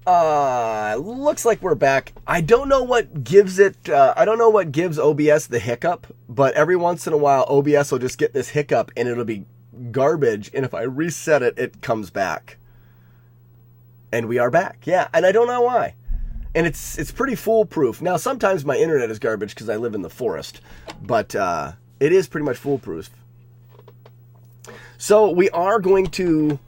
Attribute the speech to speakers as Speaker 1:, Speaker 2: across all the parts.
Speaker 1: Looks like we're back. I don't know what gives it, I don't know what gives OBS the hiccup, but every once in a while OBS will just get this hiccup and it'll be garbage, and if I reset it, it comes back. And we are back. Yeah, and I don't know why. And it's pretty foolproof. Now, sometimes my internet is garbage because I live in the forest, but it is pretty much foolproof. So we are going to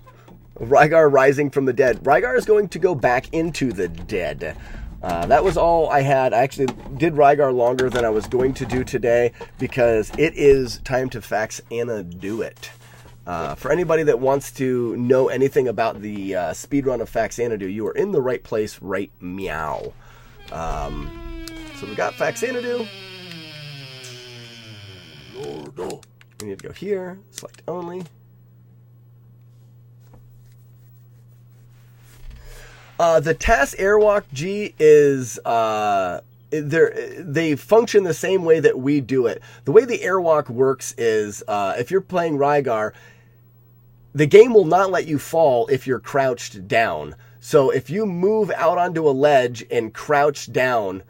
Speaker 1: Rygar Rising from the Dead. Rygar is going to go back into the dead. That was all I had. I actually did Rygar longer than I was going to do today because it is time to Faxanadu it. For anybody that wants to know anything about the speedrun of Faxanadu, you are in the right place right meow. So we got Faxanadu. We need to go here, select only. The TAS Airwalk G is, they function the same way that we do it. The way the Airwalk works is, if you're playing Rygar, the game will not let you fall if you're crouched down. So if you move out onto a ledge and crouch down,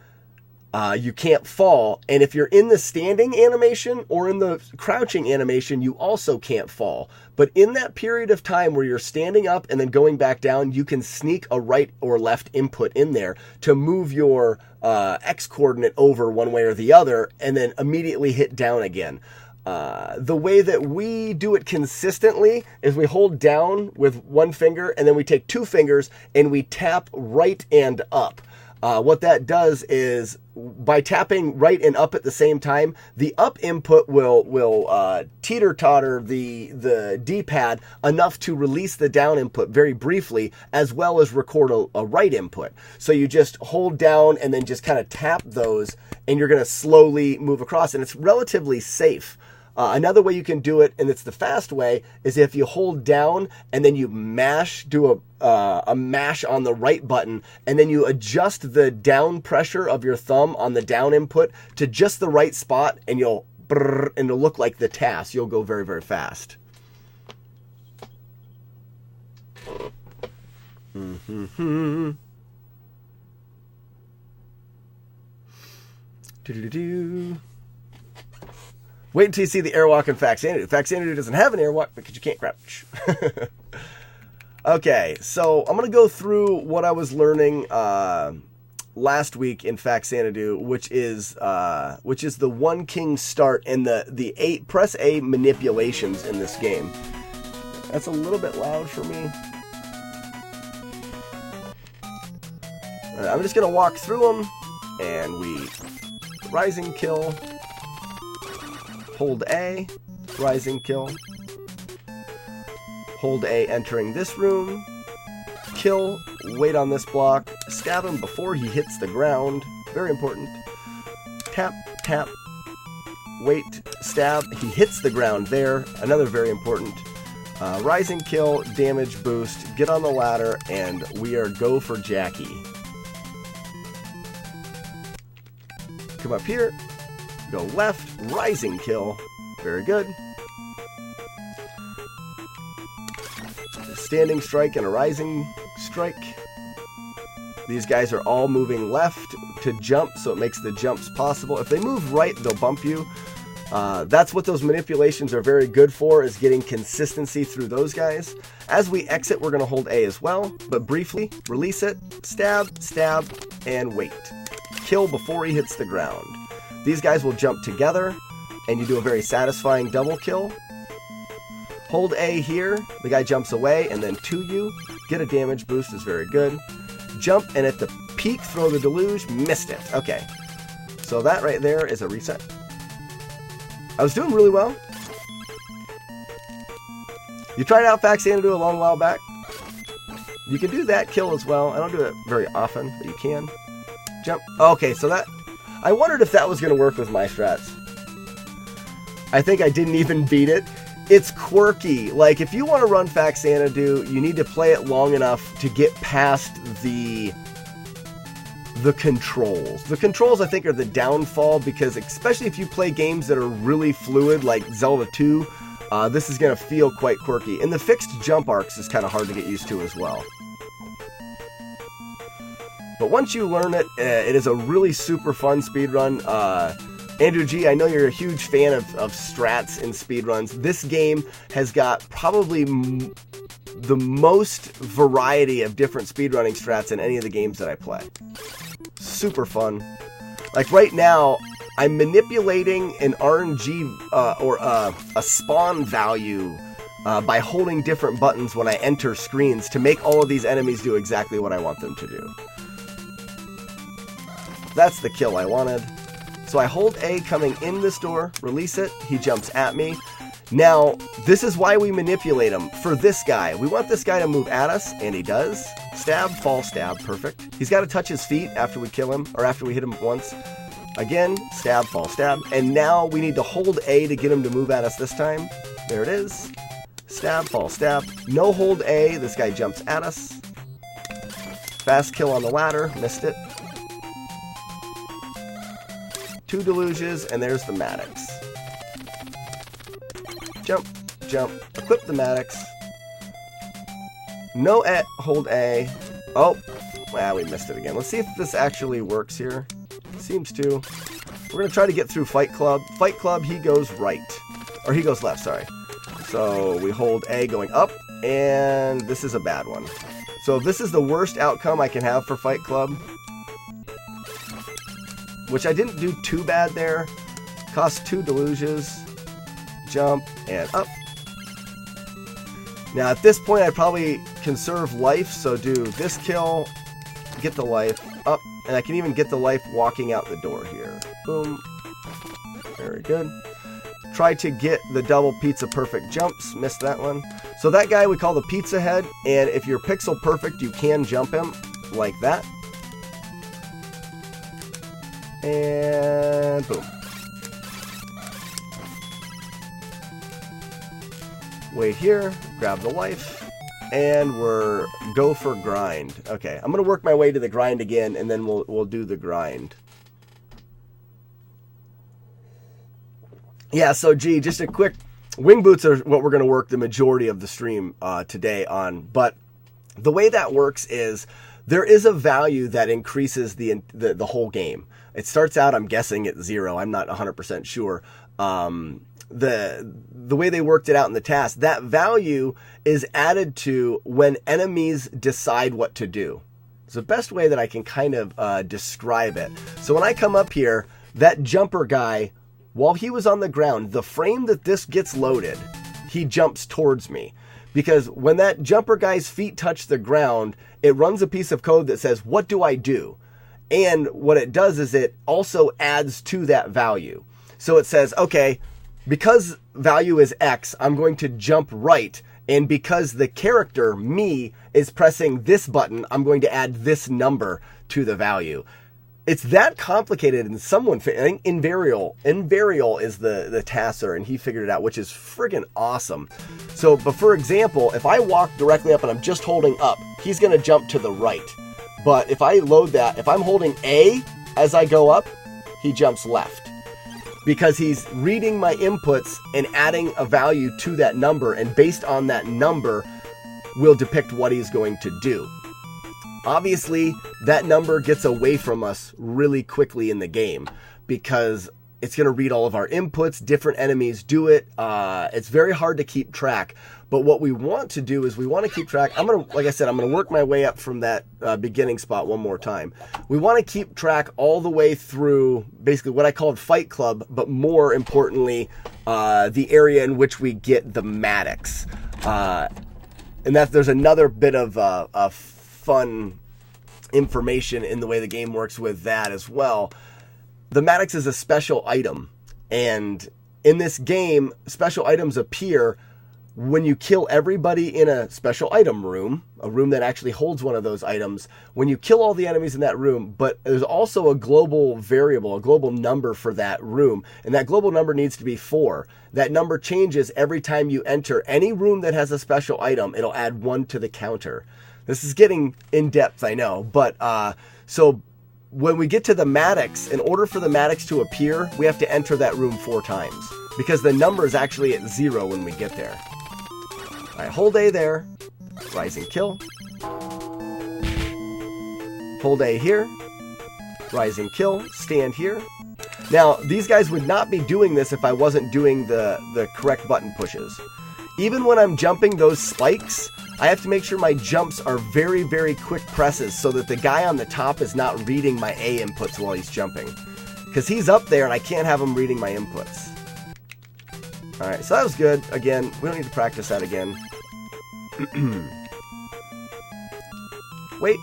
Speaker 1: you can't fall. And if you're in the standing animation or in the crouching animation, you also can't fall. But in that period of time where you're standing up and then going back down, you can sneak a right or left input in there to move your X coordinate over one way or the other and then immediately hit down again. The way that we do it consistently is we hold down with one finger and then we take two fingers and we tap right and up. What that does is by tapping right and up at the same time, the up input will teeter-totter the D-pad enough to release the down input very briefly, as well as record a right input. So you just hold down and then just kind of tap those, and you're going to slowly move across, and it's relatively safe. Another way you can do it, and it's the fast way, is if you hold down and then you mash, do a mash on the right button, and then you adjust the down pressure of your thumb on the down input to just the right spot, and you'll brrr, and it'll look like the TAS. You'll go very, very fast. Do-do-do-do. Wait until you see the airwalk in Faxanadu. Faxanadu doesn't have an airwalk because you can't crouch. Okay, so I'm going to go through what I was learning last week in Faxanadu, which is the one king start and the 8 press A manipulations in this game. That's a little bit loud for me. I'm just going to walk through them, and we rising kill. Hold A, rising kill. Hold A entering this room. Kill, wait on this block. Stab him before he hits the ground. Very important. Tap, tap. Wait, stab. He hits the ground there. Another very important. Rising kill, damage boost. Get on the ladder, and we are go for Jackie. Come up here. Go left, rising kill. Very good. A standing strike and a rising strike. These guys are all moving left to jump, so it makes the jumps possible. If they move right, they'll bump you. That's what those manipulations are very good for, is getting consistency through those guys. As we exit, we're going to hold A as well, but briefly, release it, stab, stab, and wait. Kill before he hits the ground. These guys will jump together, and you do a very satisfying double kill. Hold A here, the guy jumps away, and then to you. Get a damage boost is very good. Jump, and at the peak, throw the deluge. Missed it. Okay. So that right there is a reset. I was doing really well. You tried out Faxanadu a long while back. You can do that kill as well. I don't do it very often, but you can. Jump. Okay, so that... I wondered if that was going to work with my strats. I think I didn't even beat it. It's quirky. Like, if you want to run Faxanadu, you need to play it long enough to get past the controls. The controls, I think, are the downfall, because especially if you play games that are really fluid, like Zelda 2, this is going to feel quite quirky. And the fixed jump arcs is kind of hard to get used to as well. But once you learn it, it is a really super fun speedrun. Andrew G, I know you're a huge fan of strats in speedruns. This game has got probably the most variety of different speedrunning strats in any of the games that I play. Super fun. Like right now, I'm manipulating an RNG or a spawn value by holding different buttons when I enter screens to make all of these enemies do exactly what I want them to do. That's the kill I wanted. So I hold A coming in this door, release it, he jumps at me. Now, this is why we manipulate him. For this guy, we want this guy to move at us, and he does. Stab, fall, stab, perfect. He's got to touch his feet after we kill him, or after we hit him once. Again, stab, fall, stab. And now we need to hold A to get him to move at us this time. There it is. Stab, fall, stab. No hold A, this guy jumps at us. Fast kill on the ladder, missed it. 2 deluges, and there's the Maddox. Jump, jump, equip the Maddox. No hold A. Oh, well, we missed it again. Let's see if this actually works here. Seems to. We're going to try to get through Fight Club. Fight Club, he goes right. Or he goes left, sorry. So we hold A going up, and this is a bad one. So this is the worst outcome I can have for Fight Club. Which I didn't do too bad there. Cost 2 deluges. Jump and up. Now at this point I probably conserve life, so do this kill, get the life, up, and I can even get the life walking out the door here. Boom. Very good. Try to get the double pizza perfect jumps. Missed that one. So that guy we call the pizza head, and if you're pixel perfect you can jump him like that. And boom. Wait here, grab the life, and we're go for grind. Okay, I'm gonna work my way to the grind again, and then we'll do the grind. Yeah, so gee, just a quick, wing boots are what we're gonna work the majority of the stream today on, but the way that works is there is a value that increases the whole game. It starts out, I'm guessing, at 0. I'm not 100% sure. The way they worked it out in the task, that value is added to when enemies decide what to do. It's the best way that I can kind of describe it. So when I come up here, that jumper guy, while he was on the ground, the frame that this gets loaded, he jumps towards me. Because when that jumper guy's feet touch the ground, it runs a piece of code that says, what do I do? And what it does is it also adds to that value. So it says, okay, because value is X, I'm going to jump right. And because the character, me, is pressing this button, I'm going to add this number to the value. It's that complicated, and someone, I think Invarial is the tasser, and he figured it out, which is friggin' awesome. So, but for example, if I walk directly up and I'm just holding up, he's going to jump to the right. But if I load that, if I'm holding A as I go up, he jumps left. Because he's reading my inputs and adding a value to that number, and based on that number will depict what he's going to do. Obviously, that number gets away from us really quickly in the game because it's going to read all of our inputs. Different enemies do it. It's very hard to keep track. But what we want to do is we want to keep track. Like I said, I'm going to work my way up from that beginning spot one more time. We want to keep track all the way through basically what I called Fight Club, but more importantly, the area in which we get the Maddox. And that there's another bit of fun information in the way the game works with that as well. The Maddox is a special item, and in this game, special items appear when you kill everybody in a special item room, a room that actually holds one of those items. When you kill all the enemies in that room, but there's also a global variable, a global number for that room, and that global number needs to be 4. That number changes every time you enter any room that has a special item. It'll add 1 to the counter. This is getting in-depth, I know, but so when we get to the Maddox, in order for the Maddox to appear, we have to enter that room 4 times, because the number is actually at 0 when we get there. All right, hold A there, rising kill. Hold A here. Rising kill. Stand here. Now, these guys would not be doing this if I wasn't doing the correct button pushes. Even when I'm jumping those spikes, I have to make sure my jumps are very, very quick presses so that the guy on the top is not reading my A inputs while he's jumping. Because he's up there and I can't have him reading my inputs. Alright, so that was good. Again, we don't need to practice that again. Wait.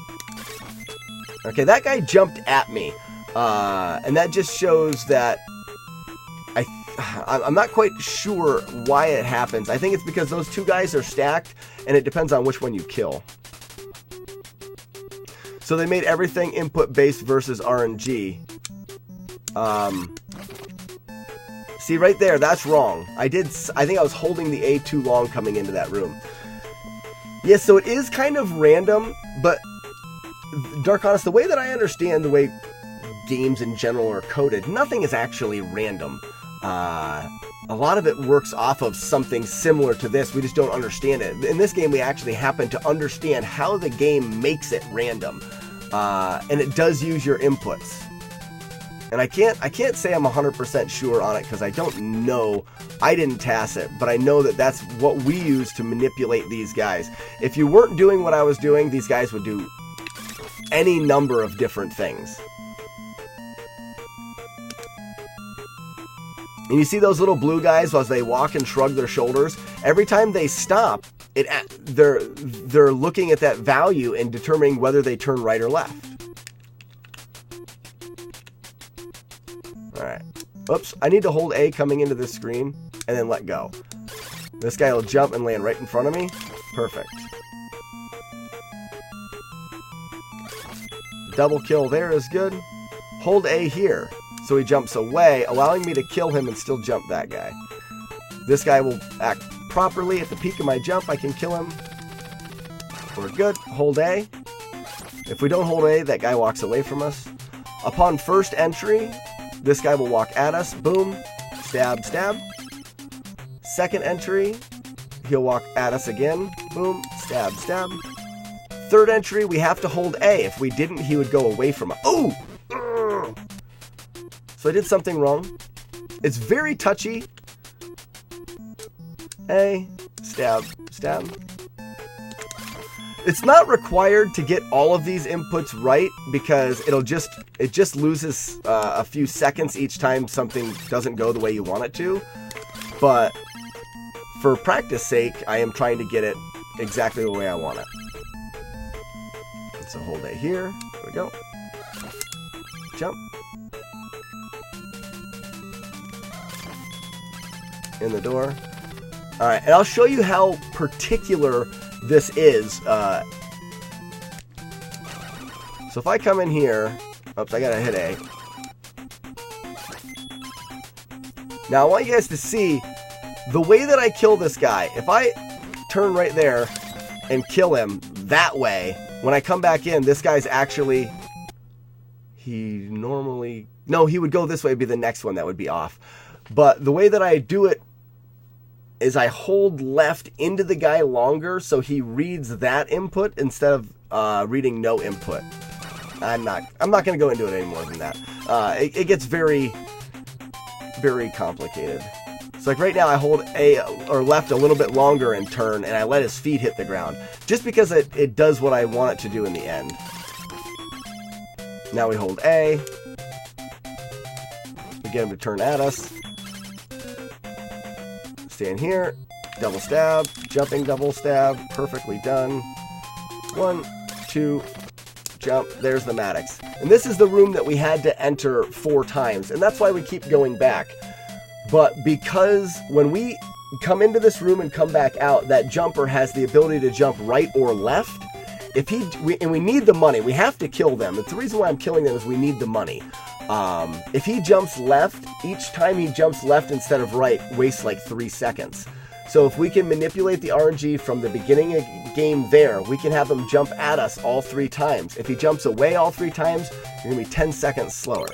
Speaker 1: Okay, that guy jumped at me. And that just shows that I'm not quite sure why it happens. I think it's because those two guys are stacked, and it depends on which one you kill. So they made everything input-based versus RNG. See, right there, that's wrong. I think I was holding the A too long coming into that room. Yeah, so it is kind of random, but Dark Honest, the way that I understand the way games in general are coded, nothing is actually random. A lot of it works off of something similar to this. We just don't understand it. In this game, we actually happen to understand how the game makes it random. And it does use your inputs. And I can't say I'm 100% sure on it because I don't know. I didn't task it, but I know that that's what we use to manipulate these guys. If you weren't doing what I was doing, these guys would do any number of different things. And you see those little blue guys as they walk and shrug their shoulders? Every time they stop, they're looking at that value and determining whether they turn right or left. Alright. Oops, I need to hold A coming into this screen and then let go. This guy will jump and land right in front of me. Perfect. Double kill there is good. Hold A here. So he jumps away, allowing me to kill him and still jump that guy. This guy will act properly. At the peak of my jump, I can kill him. We're good. Hold A. If we don't hold A, that guy walks away from us. Upon first entry, this guy will walk at us. Boom. Stab, stab. Second entry, he'll walk at us again. Boom. Stab, stab. Third entry, we have to hold A. If we didn't, he would go away from us. Oh! So I did something wrong. It's very touchy. A, stab, stab. It's not required to get all of these inputs right because it just loses a few seconds each time something doesn't go the way you want it to. But for practice sake, I am trying to get it exactly the way I want it. So hold A here. There we go. Jump. In the door. Alright, and I'll show you how particular this is. So if I come in here, oops, I gotta hit A. Now I want you guys to see the way that I kill this guy. If I turn right there and kill him that way, when I come back in, this guy's actually, he would go this way, would be the next one that would be off. But the way that I do it is I hold left into the guy longer so he reads that input instead of reading no input. I'm not going to go into it any more than that. It gets very, very complicated. So like right now I hold A or left a little bit longer and turn and I let his feet hit the ground. Just because it does what I want it to do in the end. Now we hold A. We get him to turn at us. Stand here, double stab, jumping double stab, perfectly done. 1, 2, jump, there's the Maddox. And this is the room that we had to enter 4 times, and that's why we keep going back. But because when we come into this room and come back out, that jumper has the ability to jump right or left. And we need the money, we have to kill them. The reason why I'm killing them is we need the money. If he jumps left, each time he jumps left instead of right wastes like 3 seconds. So if we can manipulate the RNG from the beginning of the game there, we can have him jump at us all 3 times. If he jumps away all 3 times, you're going to be 10 seconds slower.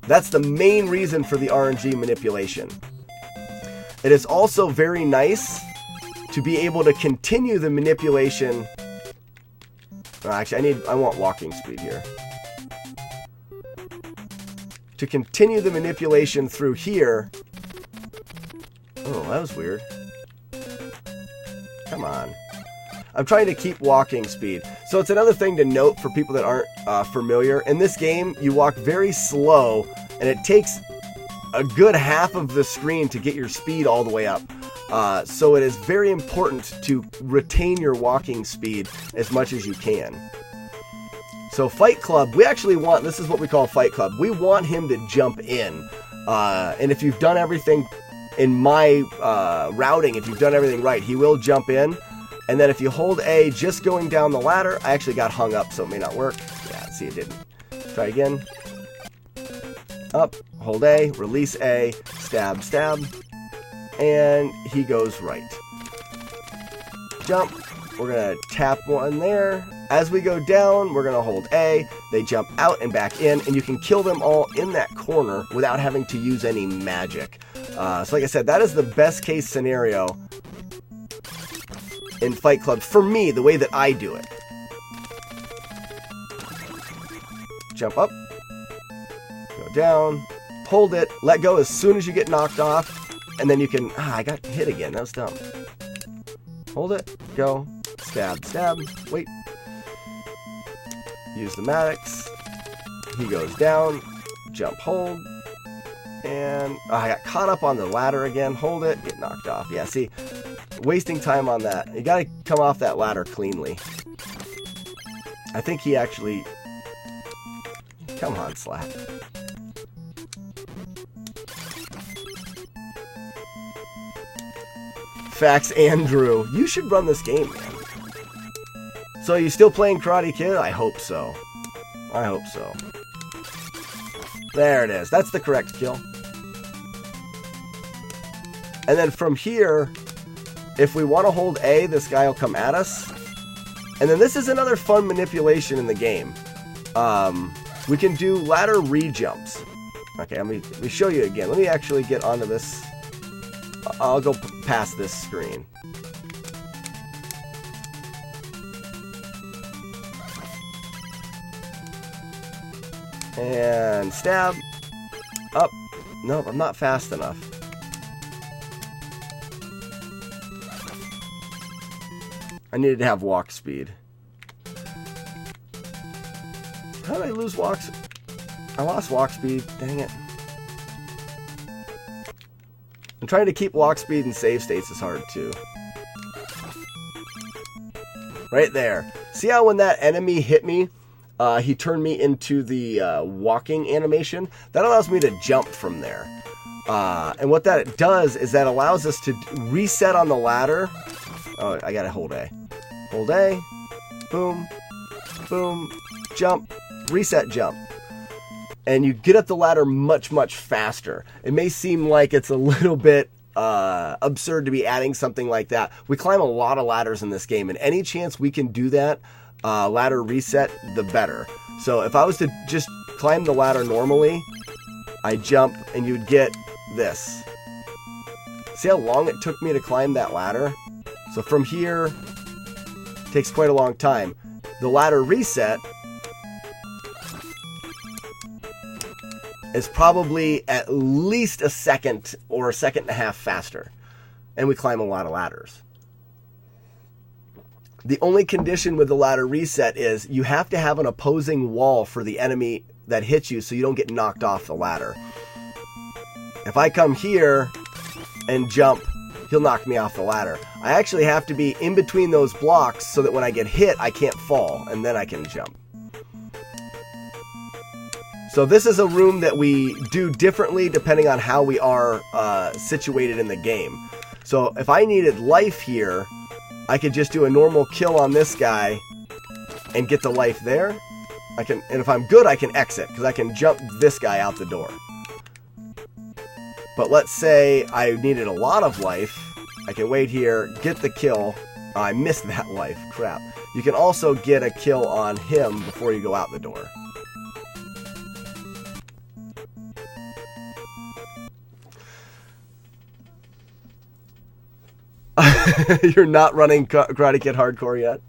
Speaker 1: That's the main reason for the RNG manipulation. It is also very nice to be able to continue the manipulation. Actually, I want walking speed here. to continue the manipulation through here. Oh, that was weird. Come on. I'm trying to keep walking speed. So it's another thing to note for people that aren't familiar. In this game, you walk very slow, and it takes a good half of the screen to get your speed all the way up. So it is very important to retain your walking speed as much as you can. So Fight Club, we actually want, this is what we call Fight Club. We want him to jump in. And if you've done everything in my routing, if you've done everything right, he will jump in. And then if you hold A just going down the ladder, I actually got hung up, so it may not work. Yeah, see, it didn't. Try again. Up, hold A, release A, stab, stab. And he goes right. Jump. We're going to tap one there. As we go down, we're going to hold A. They jump out and back in, and you can kill them all in that corner without having to use any magic. So like I said, that is the best case scenario in Fight Club, for me, the way that I do it. Jump up, go down, hold it, let go as soon as you get knocked off, and then you can, I got hit again, that was dumb. Hold it, go, stab, stab, wait. Use the Maddox, he goes down, jump, hold, and I got caught up on the ladder again, hold it, get knocked off. Yeah, see, wasting time on that. You gotta come off that ladder cleanly. I think he actually... Come on, Slap. Faxanadu. You should run this game, man. So, you still playing Karate Kid? I hope so. I hope so. There it is. That's the correct kill. And then from here... If we want to hold A, this guy will come at us. And then this is another fun manipulation in the game. We can do ladder re-jumps. Okay, let me show you again. Let me actually get onto this. I'll go past this screen. And stab. Up. Nope, I'm not fast enough. I needed to have walk speed. How did I lose walk speed? I lost walk speed. Dang it. I'm trying to keep walk speed and save states is hard too. Right there. See how when that enemy hit me, he turned me into the walking animation? That allows me to jump from there. And what that does is that allows us to reset on the ladder. Oh, I gotta hold A. Hold A. Boom. Boom. Jump. Reset jump. And you get up the ladder much, much faster. It may seem like it's a little bit absurd to be adding something like that. We climb a lot of ladders in this game, and any chance we can do that, ladder reset, the better. So if I was to just climb the ladder normally, I jump, and you'd get this. See how long it took me to climb that ladder? So from here, it takes quite a long time. The ladder reset is probably at least a second or a second and a half faster. And we climb a lot of ladders. The only condition with the ladder reset is you have to have an opposing wall for the enemy that hits you so you don't get knocked off the ladder. If I come here and jump, he'll knock me off the ladder. I actually have to be in between those blocks so that when I get hit, I can't fall, and then I can jump. So this is a room that we do differently depending on how we are situated in the game. So if I needed life here, I could just do a normal kill on this guy and get the life there. And if I'm good, I can exit because I can jump this guy out the door. But let's say I needed a lot of life. I can wait here, get the kill. Oh, I missed that life. Crap. You can also get a kill on him before you go out the door. You're not running Karate Kid Hardcore yet?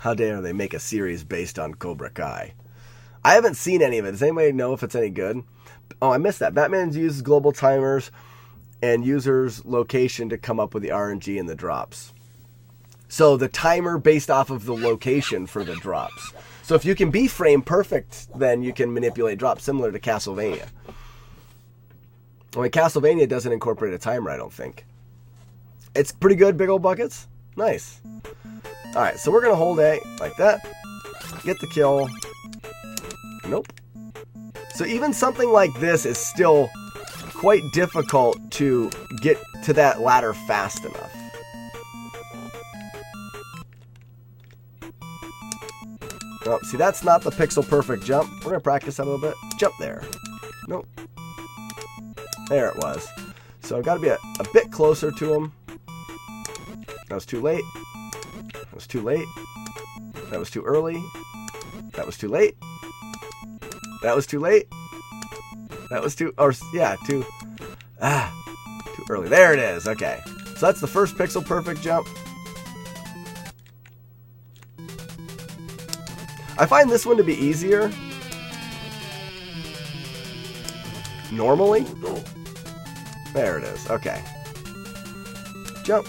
Speaker 1: How dare they make a series based on Cobra Kai? I haven't seen any of it. Does anybody know if it's any good? Oh, I missed that. Batman uses global timers and users' location to come up with the RNG and the drops. So the timer based off of the location for the drops. So if you can be frame perfect, then you can manipulate drops, similar to Castlevania. I mean, Castlevania doesn't incorporate a timer, I don't think. It's pretty good, big old buckets. Nice. Alright, so we're going to hold A like that. Get the kill. Nope. So even something like this is still quite difficult to get to that ladder fast enough. Oh, see, that's not the pixel perfect jump. We're going to practice that a little bit. Jump there. Nope. There it was. So I've got to be a bit closer to him. That was too late. That was too late. That was too early. That was too late. That was too late. That was too early. There it is. Okay. So that's the first pixel perfect jump. I find this one to be easier. Normally. There it is. Okay. Jump.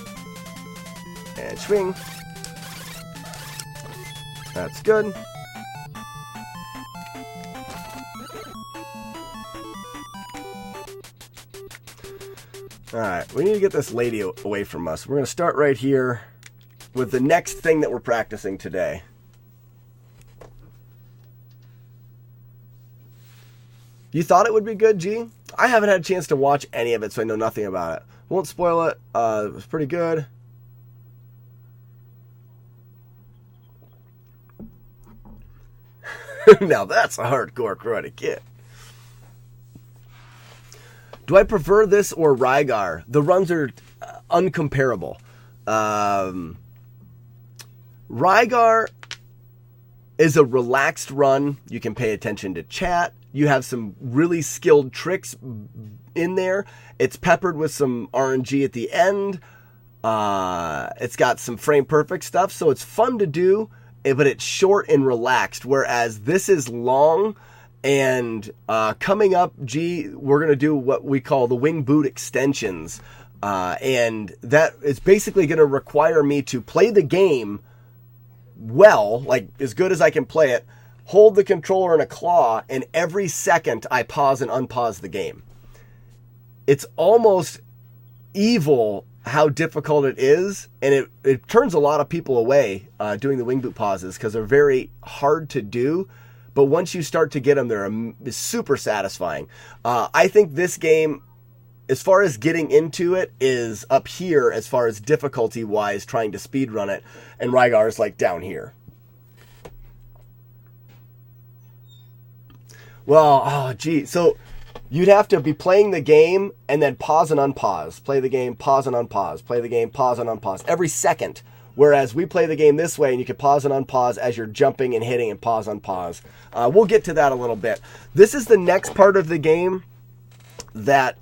Speaker 1: And swing. That's good. Alright, we need to get this lady away from us. We're going to start right here with the next thing that we're practicing today. You thought it would be good, G? I haven't had a chance to watch any of it, so I know nothing about it. Won't spoil it. It was pretty good. Now that's a hardcore Karate Kid. Do I prefer this or Rygar? The runs are uncomparable. Rygar is a relaxed run. You can pay attention to chat. You have some really skilled tricks in there. It's peppered with some RNG at the end. It's got some frame perfect stuff, so it's fun to do, but it's short and relaxed, whereas this is long. And coming up, we're going to do what we call the wing boot extensions. And that is basically going to require me to play the game well, like as good as I can play it, hold the controller in a claw, and every second I pause and unpause the game. It's almost evil how difficult it is, and it turns a lot of people away doing the wing boot pauses because they're very hard to do. But once you start to get them, they're super satisfying. I think this game, as far as getting into it, is up here as far as difficulty-wise, trying to speedrun it. And Rygar is like down here. Well, so you'd have to be playing the game and then pause and unpause. Play the game, pause and unpause. Play the game, pause and unpause. Every second. Whereas we play the game this way, and you can pause and unpause as you're jumping and hitting and pause, unpause. We'll get to that a little bit. This is the next part of the game that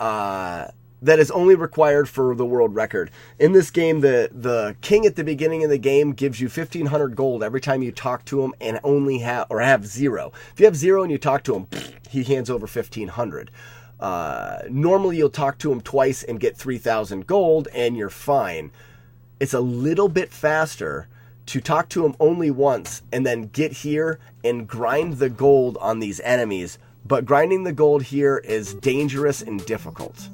Speaker 1: is only required for the world record. In this game, the king at the beginning of the game gives you 1,500 gold every time you talk to him and have 0. If you have 0 and you talk to him, he hands over 1,500. Normally, you'll talk to him twice and get 3,000 gold, and you're fine. It's a little bit faster to talk to him only once and then get here and grind the gold on these enemies. But grinding the gold here is dangerous and difficult.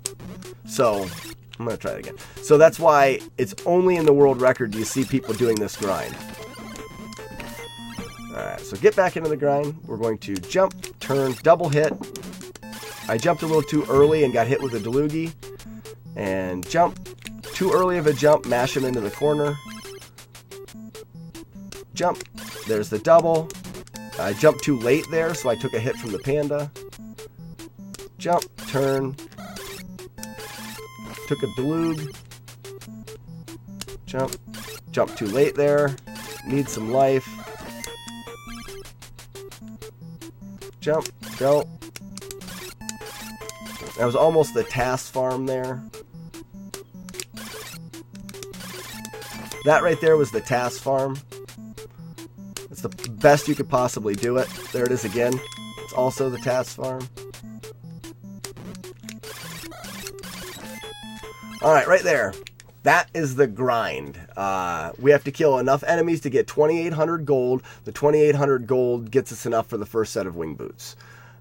Speaker 1: So, I'm going to try it again. So that's why it's only in the world record you see people doing this grind. Alright, so get back into the grind. We're going to jump, turn, double hit. I jumped a little too early and got hit with a Delugi. And jump. Too early of a jump, mash him into the corner. Jump. There's the double. I jumped too late there, so I took a hit from the panda. Jump, turn. Took a Delug. Jump. Jump too late there. Need some life. Jump. Go. That was almost the task farm there. That right there was the task farm. It's the best you could possibly do it. There it is again. It's also the task farm. Alright, right there. That is the grind. We have to kill enough enemies to get 2,800 gold. The 2,800 gold gets us enough for the first set of wing boots.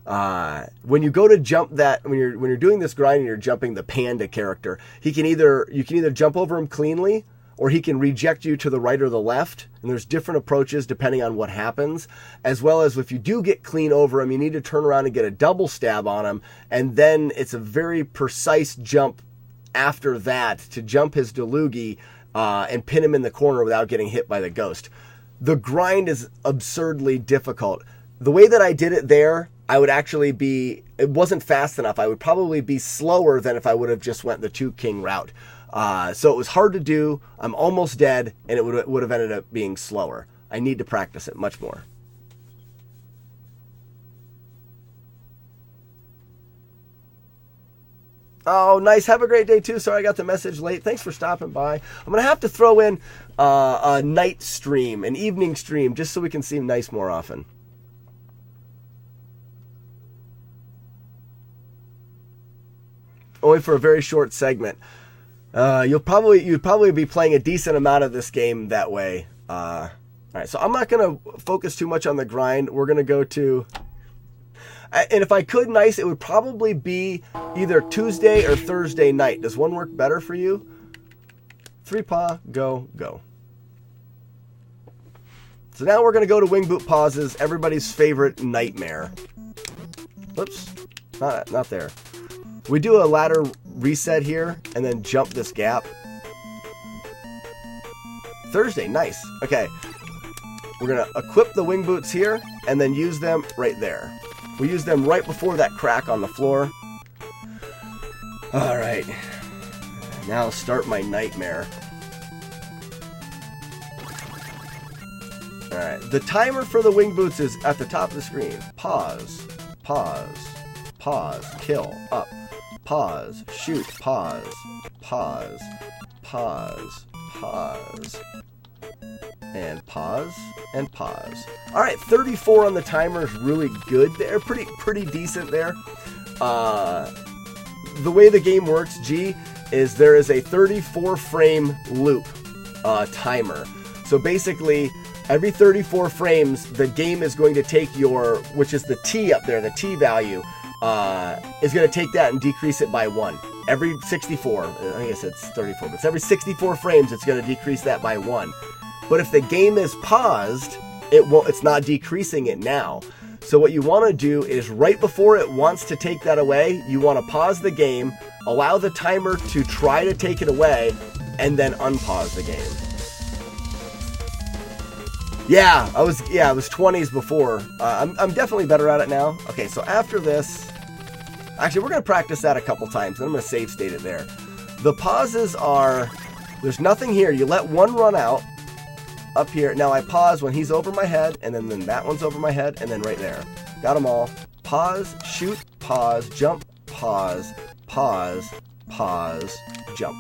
Speaker 1: When you go to jump that, when you're doing this grind and you're jumping the panda character, you can either jump over him cleanly, or he can reject you to the right or the left. And there's different approaches depending on what happens. As well as if you do get clean over him, you need to turn around and get a double stab on him. And then it's a very precise jump after that to jump his Delugi and pin him in the corner without getting hit by the ghost. The grind is absurdly difficult. The way that I did it there, I would actually be, it wasn't fast enough. I would probably be slower than if I would have just went the 2-king route. So it was hard to do. I'm almost dead, and it would have ended up being slower. I need to practice it much more. Oh, nice. Have a great day, too. Sorry I got the message late. Thanks for stopping by. I'm going to have to throw in a night stream, an evening stream, just so we can see Nice more often. Only for a very short segment. You'd probably be playing a decent amount of this game that way. All right, so I'm not going to focus too much on the grind. We're going to go to... And if I could, Nice, it would probably be either Tuesday or Thursday night. Does one work better for you? 3-paw, go, go. So now we're going to go to Wing Boot pauses, everybody's favorite nightmare. Oops, not there. We do a ladder reset here and then jump this gap. Thursday, nice. Okay, we're going to equip the Wing Boots here and then use them right there. We use them right before that crack on the floor. All right. Now I'll start my nightmare. All right. The timer for the Wing Boots is at the top of the screen. Pause. Pause. Pause. Kill. Up. Pause. Shoot. Pause. Pause. Pause. Pause. And pause, and pause. All right, 34 on the timer is really good there. Pretty decent there. The way the game works, G, is there is a 34 frame loop timer. So basically, every 34 frames, the game is going to take your, which is the T up there, the T value, is going to take that and decrease it by 1. Every 64, I guess it's 34, but it's every 64 frames, it's going to decrease that by 1. But if the game is paused, it's not decreasing it now. So what you want to do is right before it wants to take that away, you want to pause the game, allow the timer to try to take it away, and then unpause the game. Yeah, I was 20s before. I'm definitely better at it now. Okay, so after this, actually we're going to practice that a couple times, and I'm going to save state it there. The pauses are, there's nothing here. You let one run out. Up here. Now I pause when he's over my head, and then that one's over my head, and then right there. Got them all. Pause, shoot, pause, jump, pause, pause, pause, jump.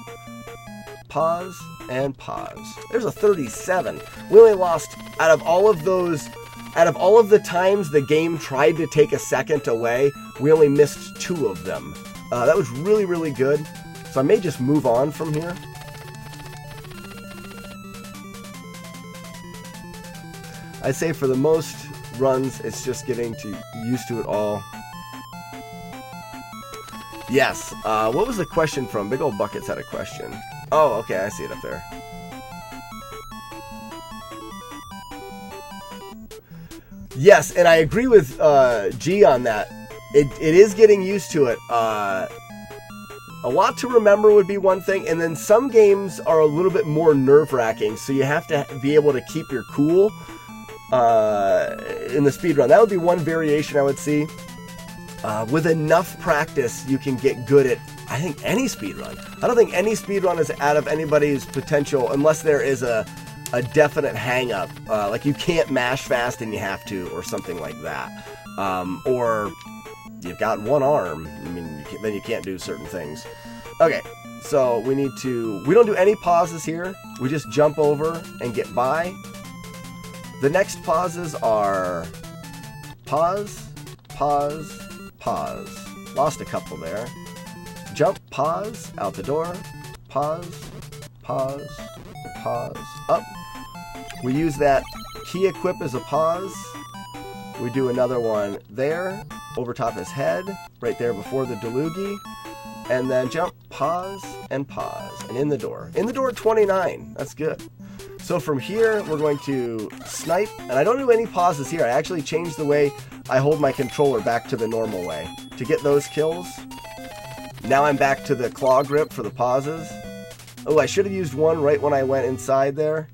Speaker 1: Pause, and pause. There's a 37. We only lost, out of all of the times the game tried to take a second away, we only missed 2 of them. That was really, really good. So I may just move on from here. I'd say for the most runs, it's just getting used to it all. Yes. What was the question from? Big Old Buckets had a question. Oh, okay. I see it up there. Yes, and I agree with G on that. It is getting used to it. A lot to remember would be one thing, and then some games are a little bit more nerve-wracking, so you have to be able to keep your cool in the speedrun. That would be one variation I would see. With enough practice, you can get good at, I think, any speedrun. I don't think any speedrun is out of anybody's potential unless there is a definite hang-up. Like you can't mash fast and you have to, or something like that. Or you've got one arm. I mean, then you can't do certain things. Okay, so we don't do any pauses here. We just jump over and get by. The next pauses are pause, pause, pause. Lost a couple there. Jump, pause, out the door, pause, pause, pause, up. We use that key equip as a pause. We do another one there, over top his head, right there before the Delugi. And then jump, pause, and pause. And in the door. In the door 29. That's good. So from here, we're going to snipe. And I don't do any pauses here. I actually change the way I hold my controller back to the normal way to get those kills. Now I'm back to the claw grip for the pauses. Oh, I should have used one right when I went inside there.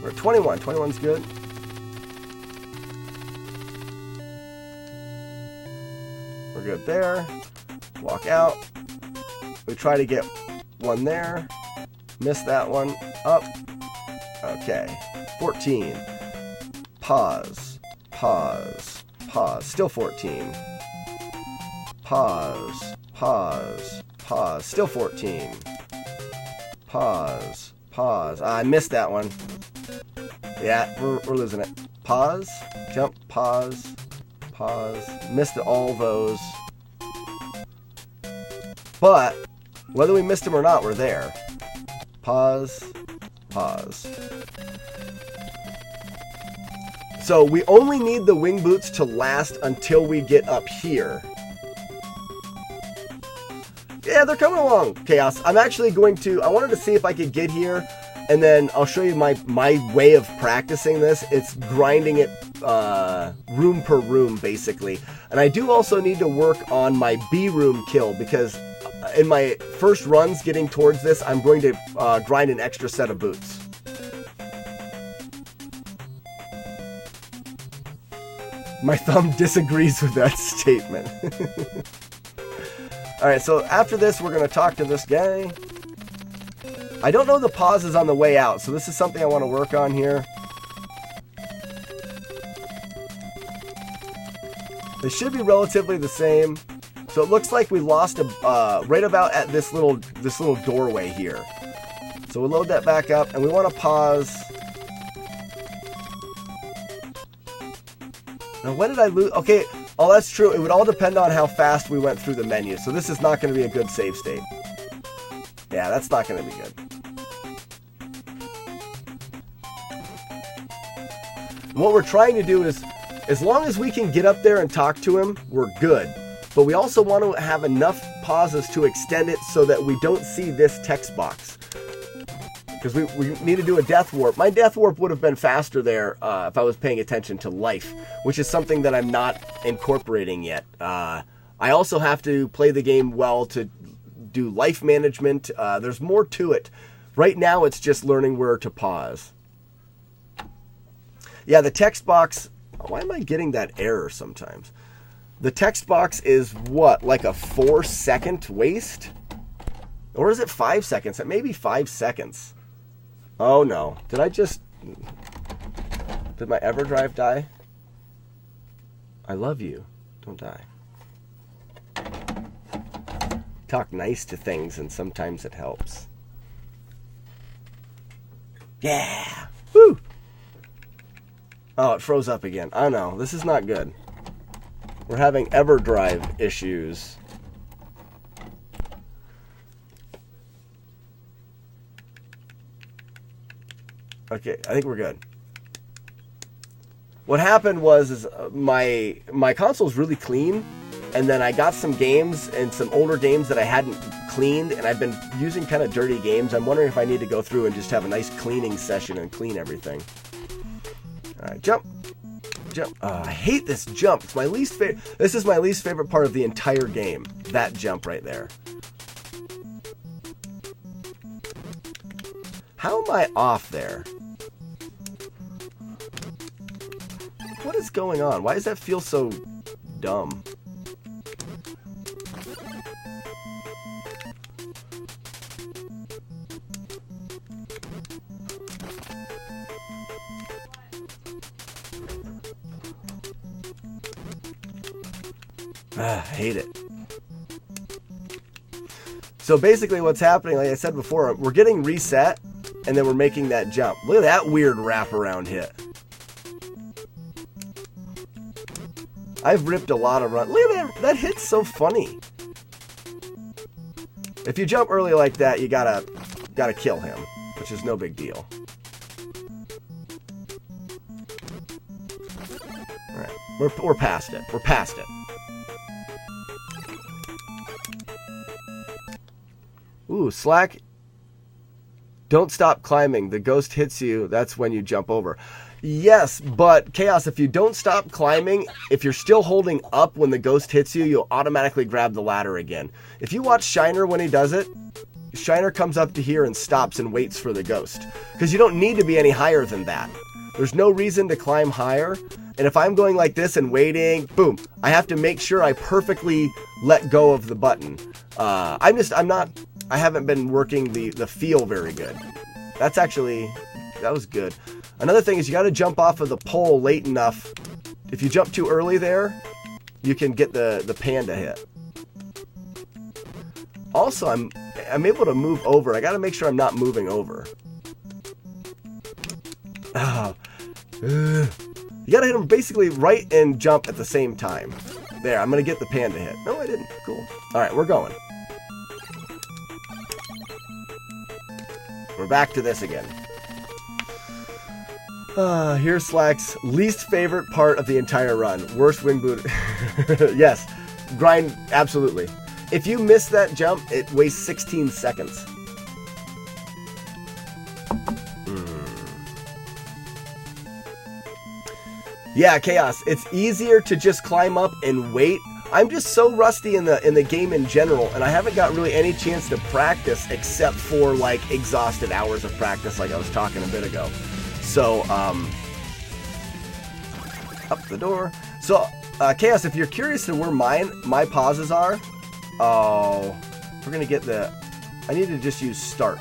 Speaker 1: We're at 21. 21's good. We're good there. Walk out. We try to get one there. Miss that one. Up. Okay. 14. Pause. Pause. Pause. Still 14. Pause. Pause. Pause. Still 14. Pause. Pause. I missed that one. Yeah, we're losing it. Pause. Jump. Pause. Pause. Missed all those. But whether we missed them or not, we're there. Pause. Pause. So we only need the wing boots to last until we get up here. Yeah, they're coming along, Chaos. I'm actually going to... I wanted to see if I could get here, and then I'll show you my way of practicing this. It's grinding it room per room, basically. And I do also need to work on my B room kill, because in my first runs getting towards this, I'm going to grind an extra set of boots. My thumb disagrees with that statement. Alright, so after this, we're going to talk to this guy. I don't know the pauses on the way out, so this is something I want to work on here. They should be relatively the same. So it looks like we lost a right about at this little doorway here. So we'll load that back up, and we want to pause. Now, when did I lose? Okay, oh, that's true. It would all depend on how fast we went through the menu. So this is not going to be a good save state. Yeah, that's not going to be good. What we're trying to do is, as long as we can get up there and talk to him, we're good. But we also want to have enough pauses to extend it so that we don't see this text box. Because we need to do a death warp. My death warp would have been faster there if I was paying attention to life, which is something that I'm not incorporating yet. I also have to play the game well to do life management. There's more to it. Right now, it's just learning where to pause. Yeah, the text box... Why am I getting that error sometimes? The text box is what? Like a 4-second waste? Or is it 5 seconds? It may be 5 seconds. Oh no. Did my EverDrive die? I love you. Don't die. Talk nice to things and sometimes it helps. Yeah! Woo! Oh, it froze up again. I know. This is not good. We're having EverDrive issues. Okay, I think we're good. What happened was my console's really clean, and then I got some games and some older games that I hadn't cleaned, and I've been using kind of dirty games. I'm wondering if I need to go through and just have a nice cleaning session and clean everything. All right, jump. Jump. I hate this jump. It's my least favorite. This is my least favorite part of the entire game. That jump right there. How am I off there? What is going on? Why does that feel so dumb? I hate it. So basically what's happening, like I said before, we're getting reset, and then we're making that jump. Look at that weird wraparound hit. I've ripped a lot of runs. Look at that. That hit's so funny. If you jump early like that, you gotta kill him, which is no big deal. All right, we're past it. We're past it. Ooh, Slack. Don't stop climbing. The ghost hits you. That's when you jump over. Yes, but Chaos, if you don't stop climbing, if you're still holding up when the ghost hits you, you'll automatically grab the ladder again. If you watch Shiner when he does it, Shiner comes up to here and stops and waits for the ghost. Because you don't need to be any higher than that. There's no reason to climb higher. And if I'm going like this and waiting, boom, I have to make sure I perfectly let go of the button. I haven't been working the feel very good. That was good. Another thing is you got to jump off of the pole late enough. If you jump too early there, you can get the panda hit. Also, I'm able to move over. I got to make sure I'm not moving over. Oh. You got to hit him basically right and jump at the same time. There, I'm going to get the panda hit. No, I didn't. Cool. All right, we're going. We're back to this again. Here's Slack's least favorite part of the entire run. Worst wing boot. Yes, grind, absolutely. If you miss that jump, it wastes 16 seconds. Yeah, Chaos. It's easier to just climb up and wait. I'm just so rusty in the game in general, and I haven't got really any chance to practice except for like exhausted hours of practice, like I was talking a bit ago. So, up the door. So, Chaos, if you're curious to where my pauses are, oh, we're gonna get I need to just use start.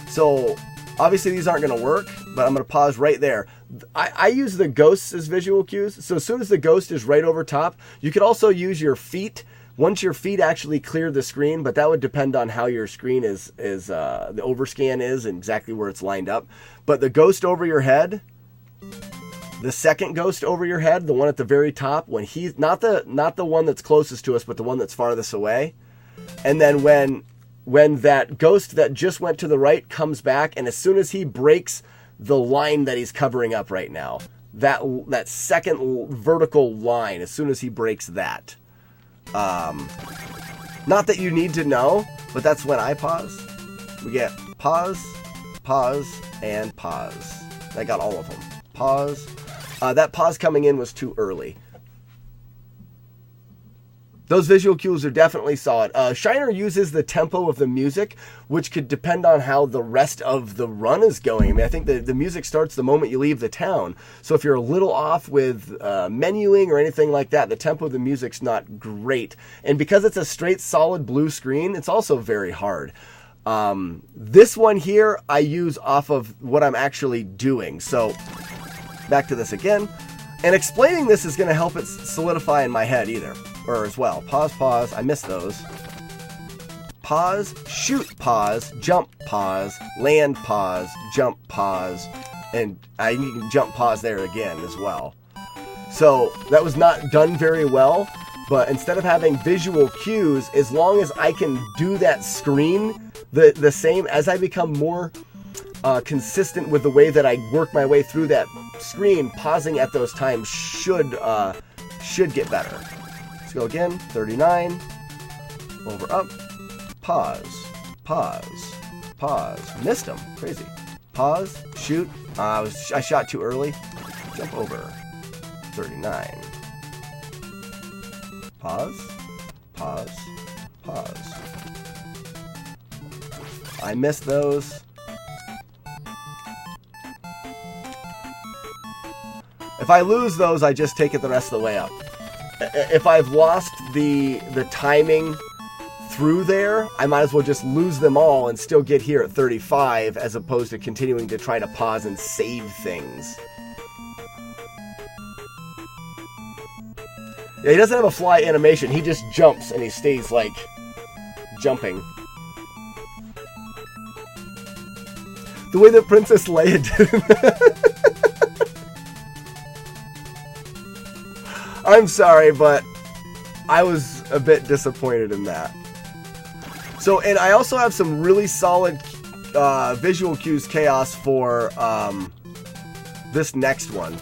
Speaker 1: So, obviously these aren't gonna work, but I'm gonna pause right there. I use the ghosts as visual cues, so as soon as the ghost is right over top, you could also use your feet. Once your feet actually clear the screen, but that would depend on how your screen is the overscan is and exactly where it's lined up. But the ghost over your head, the second ghost over your head, the one at the very top, when he's not the one that's closest to us, but the one that's farthest away. And then when that ghost that just went to the right comes back, and as soon as he breaks the line that he's covering up right now, that second vertical line, as soon as he breaks that. Not that you need to know, but that's when I pause. We get pause, pause, and pause. I got all of them. Pause. That pause coming in was too early. Those visual cues are definitely solid. Shiner uses the tempo of the music, which could depend on how the rest of the run is going. I mean, I think the music starts the moment you leave the town. So if you're a little off with menuing or anything like that, the tempo of the music's not great. And because it's a straight, solid blue screen, it's also very hard. This one here, I use off of what I'm actually doing. So back to this again. And explaining this is going to help it solidify in my head either. Or as well. Pause, pause. I missed those. Pause, shoot, pause, jump, pause, land, pause, jump, pause, and I can jump, pause there again as well. So that was not done very well, but instead of having visual cues, as long as I can do that screen the same, as I become more consistent with the way that I work my way through that screen, pausing at those times should get better. Let's go again. 39. Over, up. Pause. Pause. Pause. Missed him. Crazy. Pause. Shoot. I shot too early. Jump over. 39. Pause. Pause. Pause. I missed those. If I lose those, I just take it the rest of the way up. If I've lost the timing through there, I might as well just lose them all and still get here at 35 as opposed to continuing to try to pause and save things. Yeah, he doesn't have a fly animation. He just jumps and he stays like jumping. The way that Princess Leia did. I'm sorry, but I was a bit disappointed in that. So, and I also have some really solid visual cues chaos for this next one.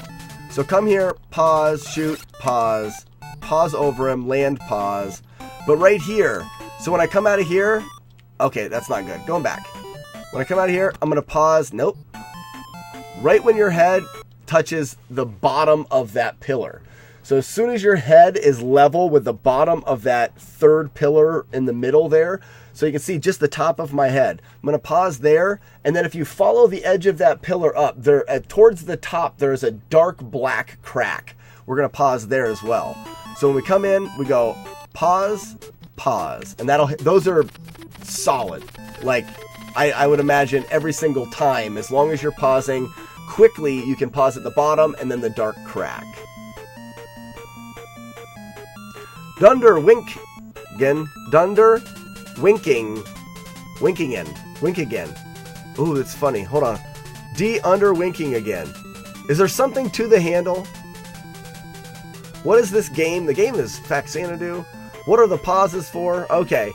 Speaker 1: So come here, pause, shoot, pause over him, land, pause. But right here, so when I come out of here, okay, that's not good. Going back. When I come out of here, I'm going to pause. Nope. Right when your head touches the bottom of that pillar. So as soon as your head is level with the bottom of that third pillar in the middle there, so you can see just the top of my head. I'm going to pause there, and then if you follow the edge of that pillar up, there towards the top, there is a dark black crack. We're going to pause there as well. So when we come in, we go pause, pause, and those are solid. Like, I would imagine every single time, as long as you're pausing quickly, you can pause at the bottom and then the dark crack. Dunder, wink again. Dunder, winking. Winking in. Wink again. Ooh, that's funny. Hold on. D under winking again. Is there something to the handle? What is this game? The game is Faxanadu. What are the pauses for? Okay.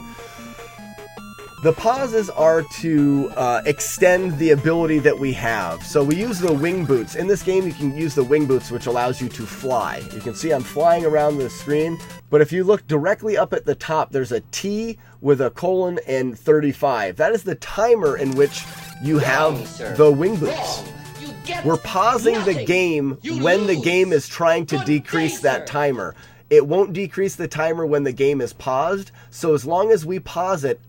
Speaker 1: The pauses are to extend the ability that we have. So we use the wing boots. In this game, you can use the wing boots, which allows you to fly. You can see I'm flying around the screen. But if you look directly up at the top, there's a T with a colon and 35. That is the timer in which you have the wing boots. We're pausing the game when the game is trying to decrease that timer. It won't decrease the timer when the game is paused. So as long as we pause it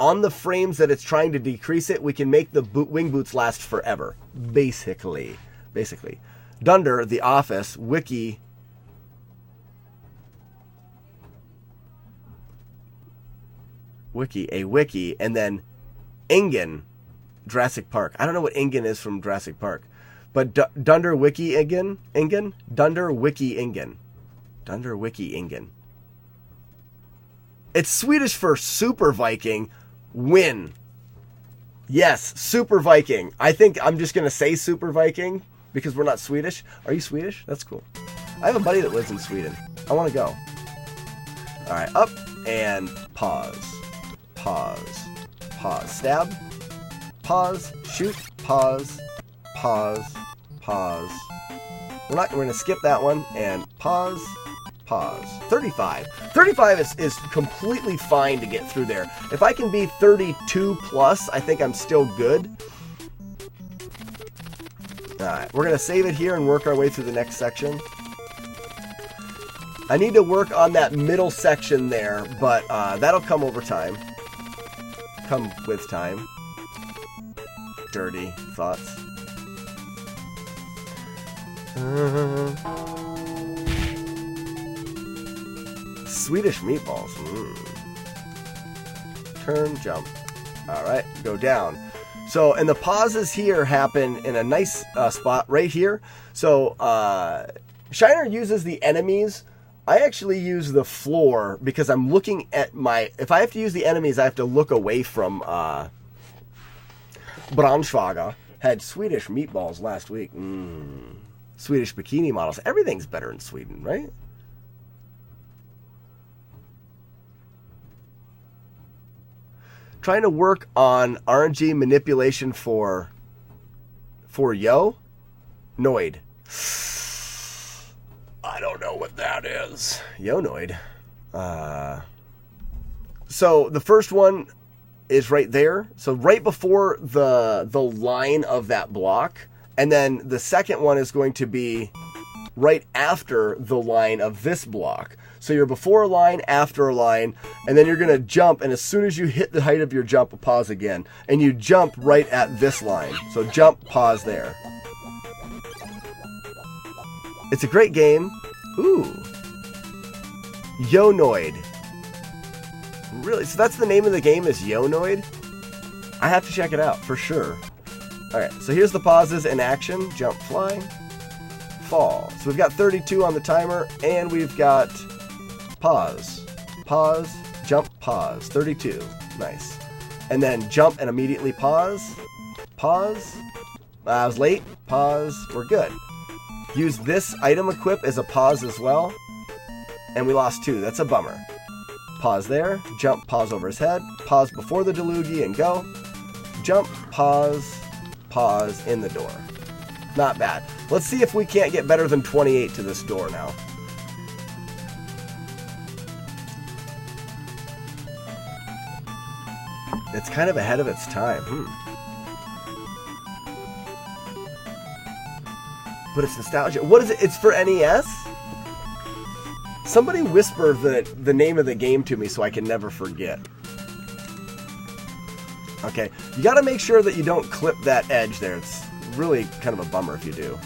Speaker 1: on the frames that it's trying to decrease it, we can make the wing boots last forever. Basically. Dunder, the office, wiki. A wiki, and then Ingen, Jurassic Park. I don't know what Ingen is from Jurassic Park, but Dunder wiki Ingen, Dunder wiki Ingen, Dunder wiki Ingen. It's Swedish for Super Viking. Win. Yes, Super Viking. I think I'm just gonna say Super Viking because we're not Swedish. Are you Swedish? That's cool. I have a buddy that lives in Sweden. I want to go. All right, up and pause. Pause. Pause. Stab. Pause. Shoot. Pause. Pause. Pause. We're gonna skip that one and pause. Pause. 35. 35 is completely fine to get through there. If I can be 32 plus, I think I'm still good. Alright, we're gonna save it here and work our way through the next section. I need to work on that middle section there, but that'll come over time. Come with time. Dirty thoughts. Swedish meatballs. Turn, jump. Alright, go down. So, and the pauses here happen in a nice spot right here. So, Shiner uses the enemies. I actually use the floor because I'm looking at if I have to use the enemies, I have to look away from Braunschweiger. Had Swedish meatballs last week. Swedish bikini models. Everything's better in Sweden, right? Trying to work on RNG manipulation for Yo Noid. I don't know what that is. Yo Noid. So the first one is right there. So right before the line of that block, and then the second one is going to be right after the line of this block. So you're before a line, after a line, and then you're going to jump, and as soon as you hit the height of your jump, pause again. And you jump right at this line. So jump, pause there. It's a great game. Ooh. Yo Noid. Really? So that's the name of the game is Yo Noid? I have to check it out, for sure. Alright, so here's the pauses in action. Jump, fly, fall. So we've got 32 on the timer, and we've got pause, pause, jump, pause. 32. Nice. And then jump and immediately pause. Pause. I was late. Pause. We're good. Use this item equip as a pause as well. And we lost 2. That's a bummer. Pause there. Jump, pause over his head. Pause before the Delugi and go. Jump, pause, pause in the door. Not bad. Let's see if we can't get better than 28 to this door now. It's kind of ahead of its time. But it's nostalgia. What is it? It's for NES? Somebody whisper the name of the game to me so I can never forget. Okay, you got to make sure that you don't clip that edge there. It's really kind of a bummer if you do.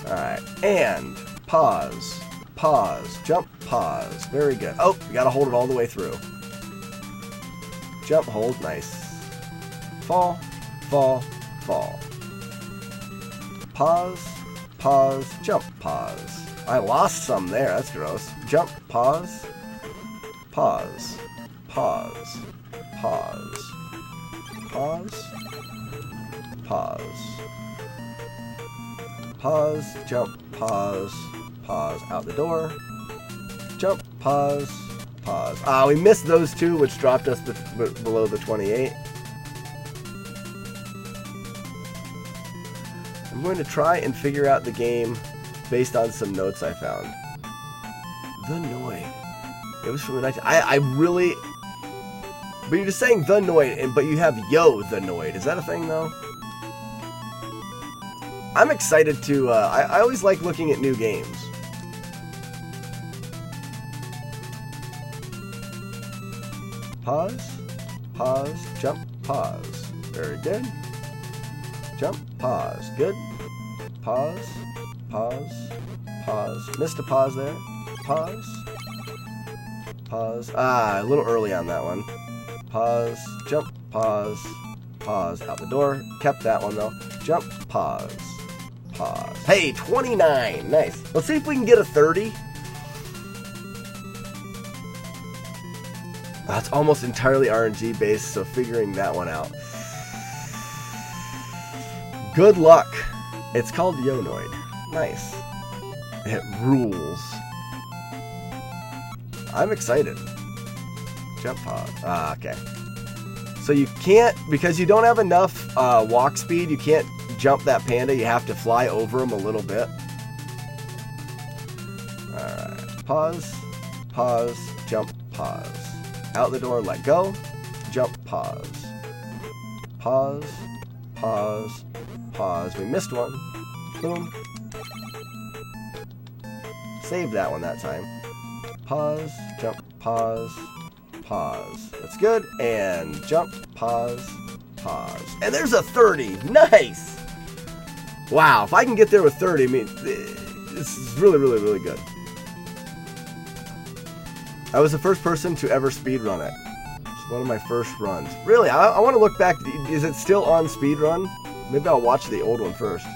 Speaker 1: Alright, and pause, pause, jump, pause. Very good. Oh, you got to hold it all the way through. Jump, hold, nice. Fall, fall, fall. Pause, pause, jump, pause. I lost some there, that's gross. Jump, pause, pause, pause, pause, pause, pause, pause, jump, pause, pause, out the door, jump, pause, pause. Ah, we missed those 2, which dropped us below the 28. I'm going to try and figure out the game based on some notes I found. The Noid. It was from the 19... I really... But you're just saying The Noid, but you have Yo The Noid. Is that a thing, though? I'm excited to... I always like looking at new games. Pause. Pause. Jump. Pause. Very good. Jump. Pause. Good. Pause. Pause. Pause. Missed a pause there. Pause. Pause. Ah, a little early on that one. Pause. Jump. Pause. Pause. Out the door. Kept that one, though. Jump. Pause. Pause. Hey, 29. Nice. Let's see if we can get a 30. It's almost entirely RNG based, so figuring that one out. Good luck. It's called Yonoid. Nice. It rules. I'm excited. Jump pod. Ah, okay. So you can't, because you don't have enough walk speed, you can't jump that panda. You have to fly over him a little bit. Alright. Pause. Pause. Jump. Pause. Out the door, let go. Jump. Pause. Pause. Pause. Pause. We missed one. Boom. Save that one that time. Pause. Jump. Pause. Pause. That's good. And jump. Pause. Pause. And there's a 30. Nice! Wow, if I can get there with 30, I mean, this is really, really, really good. I was the first person to ever speedrun it. It's one of my first runs. Really, I want to look back. Is it still on speedrun? Maybe I'll watch the old one first.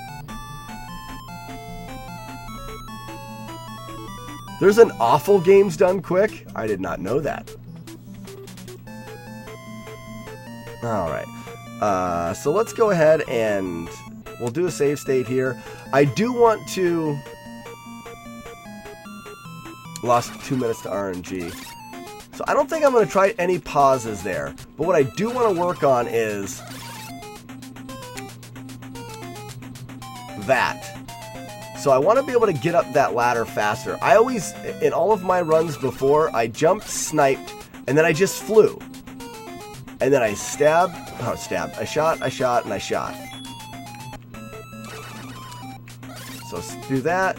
Speaker 1: There's an awful games done quick? I did not know that. Alright. So let's go ahead and we'll do a save state here. I do want to... Lost 2 minutes to RNG. So I don't think I'm going to try any pauses there. But what I do want to work on is... that. So I want to be able to get up that ladder faster. I always, in all of my runs before, I jumped, sniped, and then I just flew. And then I stabbed, I shot, and I shot. So do that,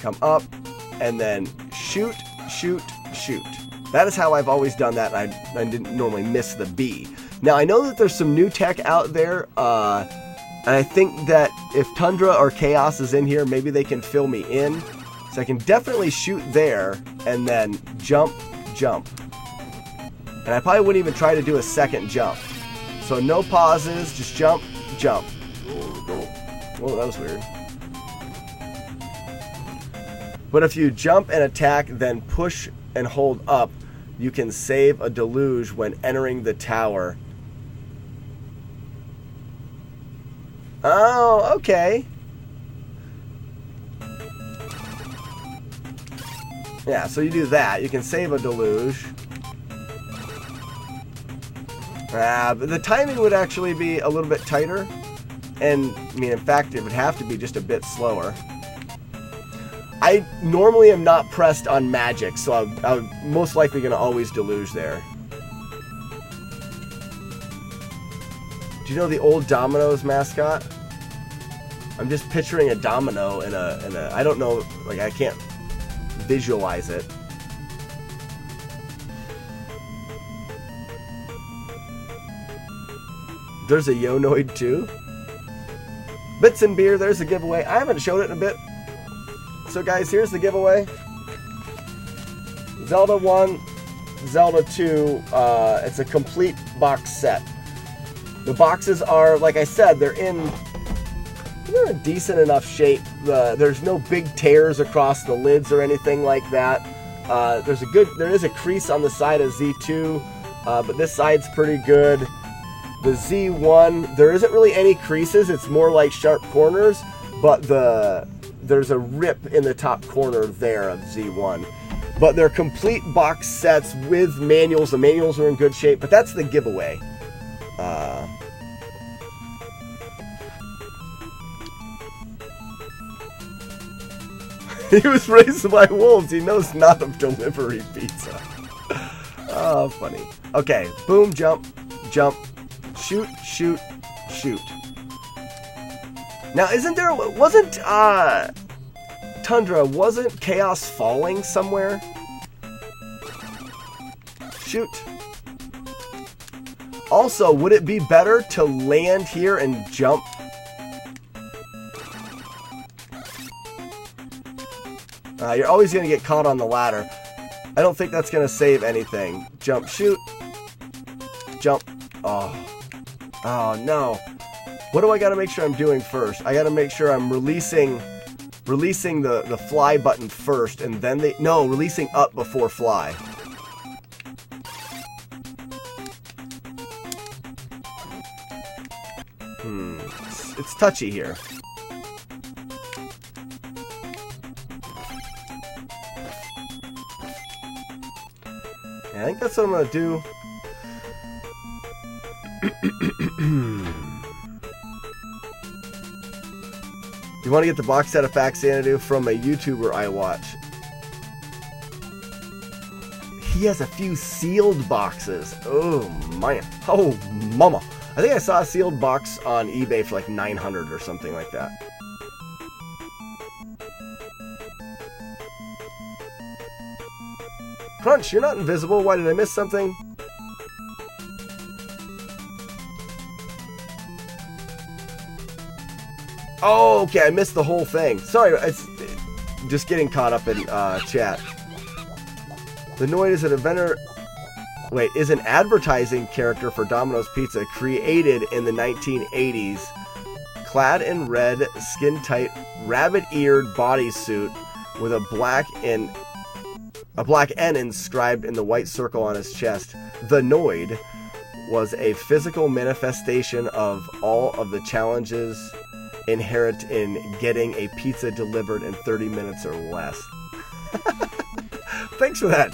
Speaker 1: come up, and then shoot, shoot, shoot. That is how I've always done that, and I didn't normally miss the B. Now, I know that there's some new tech out there, and I think that if Tundra or Chaos is in here, maybe they can fill me in. So I can definitely shoot there, and then jump, jump. And I probably wouldn't even try to do a second jump. So no pauses, just jump, jump. Whoa, that was weird. But if you jump and attack, then push and hold up, you can save a deluge when entering the tower. Oh, okay. Yeah, so you do that. You can save a deluge. But the timing would actually be a little bit tighter. And, I mean, in fact, it would have to be just a bit slower. I normally am not pressed on magic, so I'm most likely going to always deluge there. Do you know the old Domino's mascot? I'm just picturing a domino in a I don't know, like I can't visualize it. There's a Yonoid too. Bits and beer, there's a giveaway. I haven't showed it in a bit. So guys, here's the giveaway. Zelda 1, Zelda 2, it's a complete box set. The boxes are, like I said, they're in decent enough shape. There's no big tears across the lids or anything like that. There is a crease on the side of Z2, but this side's pretty good. The Z1, there isn't really any creases. It's more like sharp corners, but there's a rip in the top corner there of Z1. But they're complete box sets with manuals. The manuals are in good shape, but that's the giveaway. He was raised by wolves. He knows not of delivery pizza. Oh, funny. Okay, boom, jump, jump, shoot, shoot, shoot. Now, Tundra, wasn't Chaos falling somewhere? Shoot. Also, would it be better to land here and jump? You're always going to get caught on the ladder. I don't think that's going to save anything. Jump, shoot. Jump. Oh. Oh, no. What do I got to make sure I'm doing first? I got to make sure I'm releasing the fly button first, and then releasing up before fly. It's touchy here. I think that's what I'm going to do. You want to get the box set of Faxanadu from a YouTuber I watch. He has a few sealed boxes. Oh, man. Oh, mama. I think I saw a sealed box on eBay for like 900 or something like that. Crunch, you're not invisible. Why did I miss something? Oh, okay, I missed the whole thing. Sorry, it's just getting caught up in chat. The Noid is an inventor. Wait, is an advertising character for Domino's Pizza created in the 1980s. Clad in red, skin-tight, rabbit-eared bodysuit with a black N inscribed in the white circle on his chest. The Noid was a physical manifestation of all of the challenges inherent in getting a pizza delivered in 30 minutes or less. Thanks for that,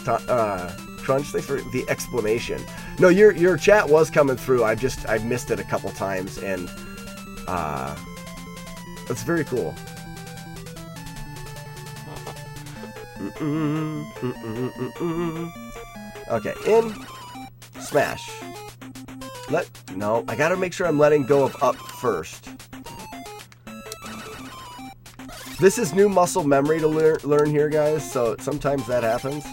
Speaker 1: Crunch. Thanks for the explanation. No, your chat was coming through. I've missed it a couple times, and that's very cool. Okay, in, smash. No, I gotta make sure I'm letting go of up first. This is new muscle memory to learn here, guys, so sometimes that happens.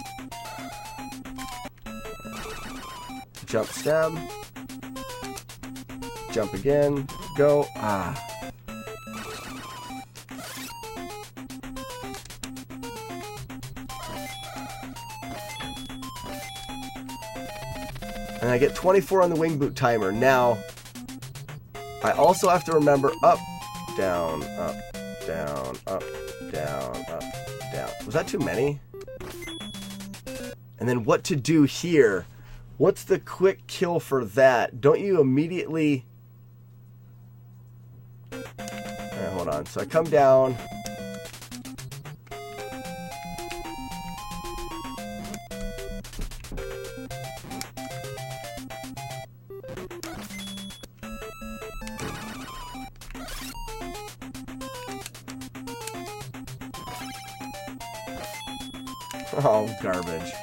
Speaker 1: Jump, stab. Jump again. Go. And I get 24 on the wing boot timer. Now, I also have to remember up, down, up, down, up, down, up, down. Was that too many? And then what to do here? What's the quick kill for that? Don't you immediately... Alright, hold on. So I come down. Oh, garbage.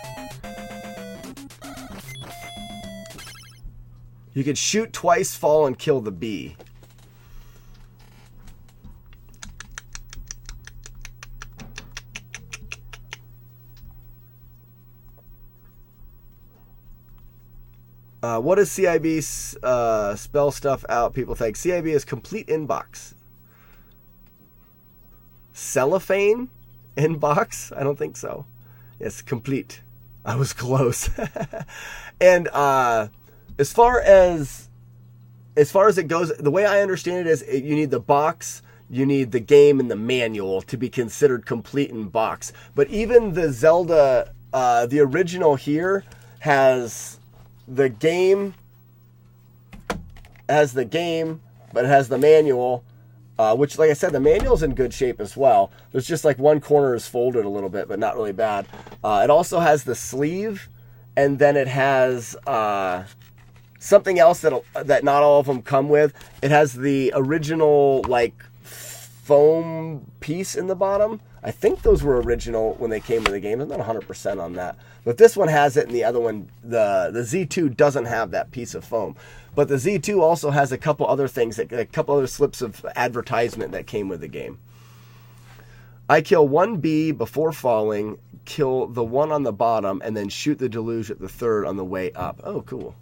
Speaker 1: You could shoot twice, fall, and kill the bee. What does CIB spell stuff out? People think CIB is complete inbox. Cellophane inbox? I don't think so. It's complete. I was close. And as far as it goes, the way I understand it is you need the box, you need the game, and the manual to be considered complete in box. But even the Zelda, the original here has the game, but it has the manual, which, like I said, the manual's in good shape as well. There's just like one corner is folded a little bit, but not really bad. It also has the sleeve, and then it has something else that not all of them come with. It has the original like foam piece in the bottom. I think those were original when they came with the game. I'm not 100% on that. But this one has it, and the other one, the Z2 doesn't have that piece of foam. But the Z2 also has a couple other things, a couple other slips of advertisement that came with the game. I kill one bee before falling, kill the one on the bottom, and then shoot the deluge at the third on the way up. Oh, cool.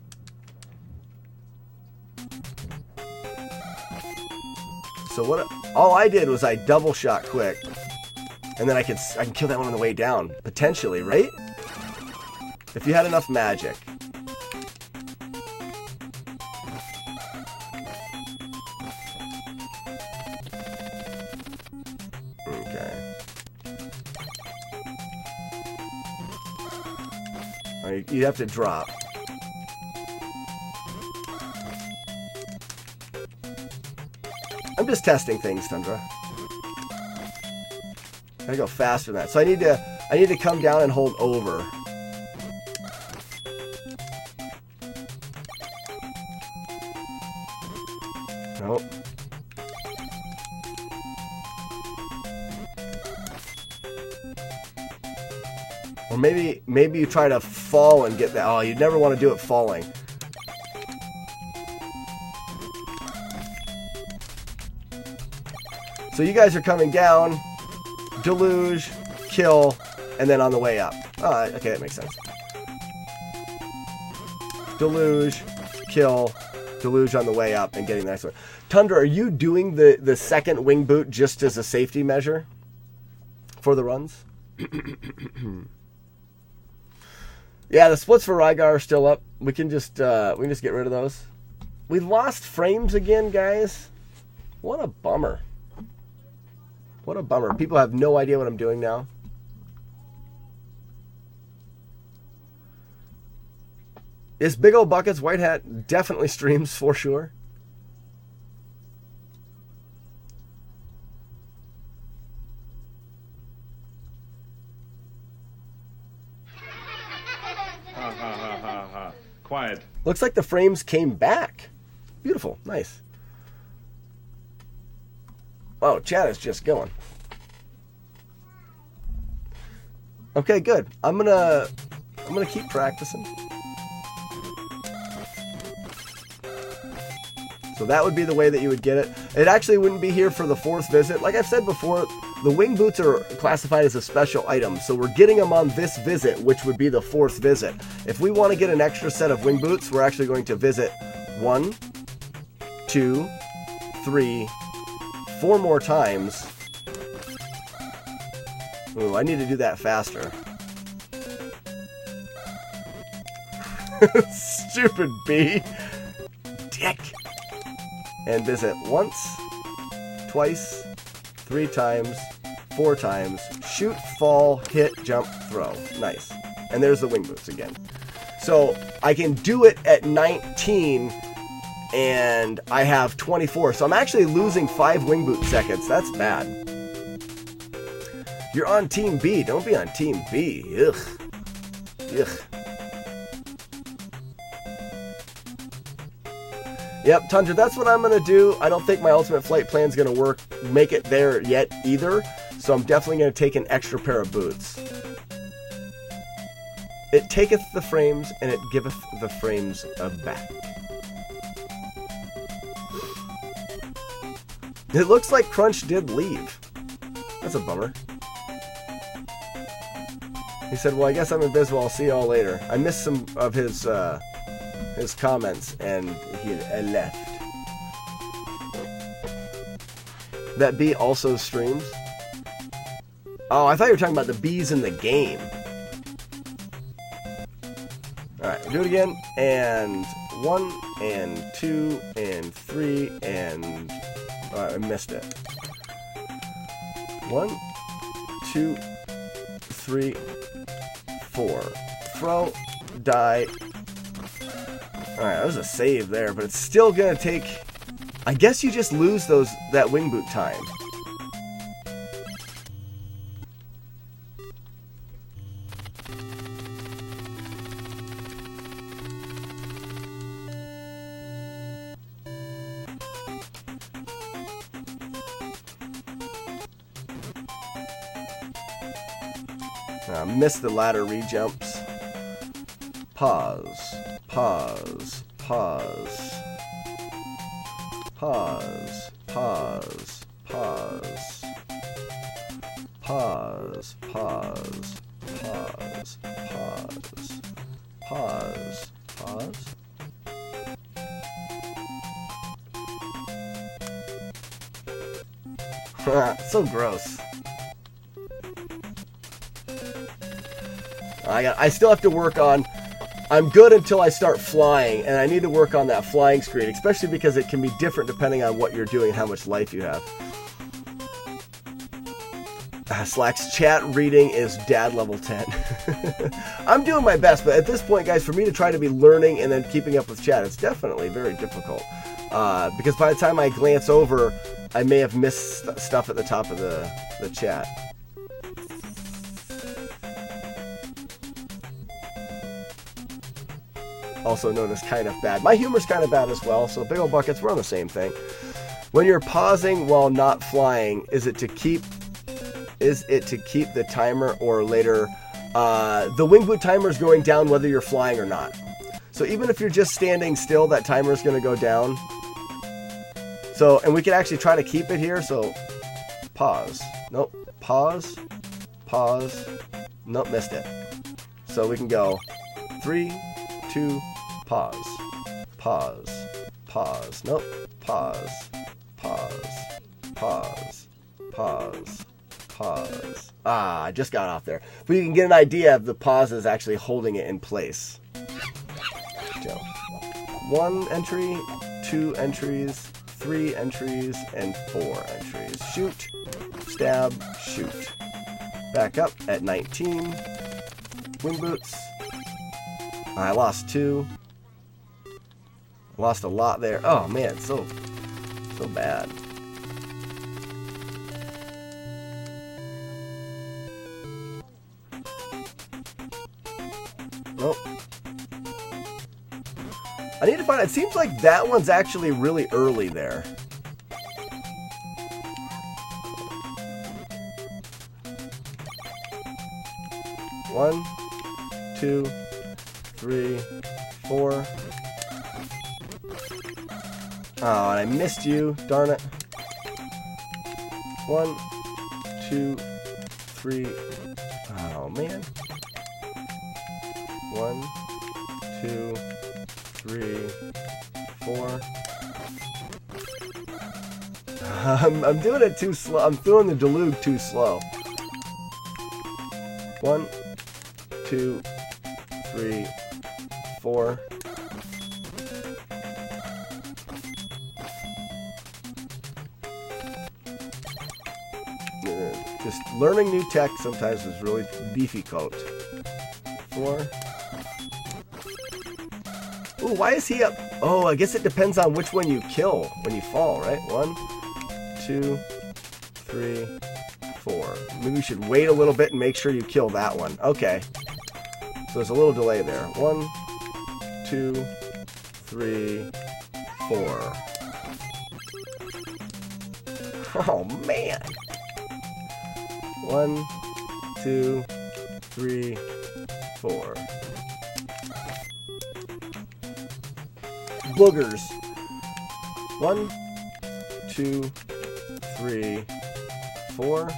Speaker 1: So all I did was I double shot quick, and then I can kill that one on the way down, potentially, right? If you had enough magic. Okay. All right, you have to drop. I'm just testing things, Tundra. I gotta go faster than that. So I need to come down and hold over. Nope. Or maybe you try to fall and get that. Oh, you'd never want to do it falling. So you guys are coming down, deluge, kill, and then on the way up. Oh, okay, that makes sense. Deluge, kill, deluge on the way up, and getting the next one. Tundra, are you doing the second wing boot just as a safety measure for the runs? Yeah, the splits for Rygar are still up. We can just get rid of those. We lost frames again, guys. What a bummer. What a bummer. People have no idea what I'm doing now. Is Big Ol' Buckets White Hat definitely streams for sure?
Speaker 2: Quiet.
Speaker 1: Looks like the frames came back. Beautiful. Nice. Oh, chat is just going. Okay, good. I'm gonna keep practicing. So that would be the way that you would get it. It actually wouldn't be here for the fourth visit. Like I've said before, the wing boots are classified as a special item. So we're getting them on this visit, which would be the fourth visit. If we want to get an extra set of wing boots, we're actually going to visit 1, 2, 3, 4 more times. Ooh, I need to do that faster. Stupid bee. Dick. And visit once, twice, 3 times, 4 times. Shoot, fall, hit, jump, throw. Nice. And there's the wing boots again. So I can do it at 19 and I have 24. So I'm actually losing 5 wing boot seconds. That's bad. You're on Team B. Don't be on Team B. Ugh. Ugh. Yep, Tundra, that's what I'm going to do. I don't think my ultimate flight plan is going to make it there yet either. So I'm definitely going to take an extra pair of boots. It taketh the frames, and it giveth the frames back. It looks like Crunch did leave. That's a bummer. He said, well, I guess I'm invisible. I'll see y'all later. I missed some of his comments, and he left. That bee also streams? Oh, I thought you were talking about the bees in the game. Alright, do it again. And 1, and 2, and 3, and... I missed it. 1, 2, 3, 4. Throw, die. Alright, that was a save there, but it's still gonna take... I guess you just lose that wing boot time. Missed the ladder re-jumps. Pause. Pause. Pause. Pause. Pause. Pause. Pause. Pause. Pause. Pause. Pause. Pause. So gross. I still have to work on... I'm good until I start flying, and I need to work on that flying screen, especially because it can be different depending on what you're doing and how much life you have. Slack's chat reading is dad level 10. I'm doing my best, but at this point, guys, for me to try to be learning and then keeping up with chat, it's definitely very difficult. Because by the time I glance over, I may have missed stuff at the top of the chat. Also known as kind of bad. My humor's kind of bad as well, so Big Ol' Buckets, we're on the same thing. When you're pausing while not flying, is it to keep the timer or later? The wing boot timer is going down whether you're flying or not. So even if you're just standing still, that timer is going to go down. So, and we can actually try to keep it here, so pause. Nope, pause, pause. Nope, missed it. So we can go 3, 2, pause, pause, pause, nope, pause, pause, pause, pause, pause. Ah, I just got off there. But you can get an idea of the pauses actually holding it in place. So, 1 entry, 2 entries, 3 entries, and 4 entries. Shoot, stab, shoot. Back up at 19. Wing boots. I lost 2. Lost a lot there. Oh man, so bad. Nope. I need to find. It seems like that one's actually really early there. One, 2, 3, 4. Oh, and I missed you. Darn it. 1, 2, 3. Oh, man. 1, 2, 3, 4. I'm doing it too slow. I'm doing the deluge too slow. 1, 2, 3, 4. Just learning new tech sometimes is really difficult. 4. Ooh, why is he up? Oh, I guess it depends on which one you kill when you fall, right? 1, 2, 3, 4. Maybe you should wait a little bit and make sure you kill that one. Okay. So there's a little delay there. 1, 2, 3, 4. Oh, man. 1, 2, 3, 4. Boogers. 1, 2, 3, 4.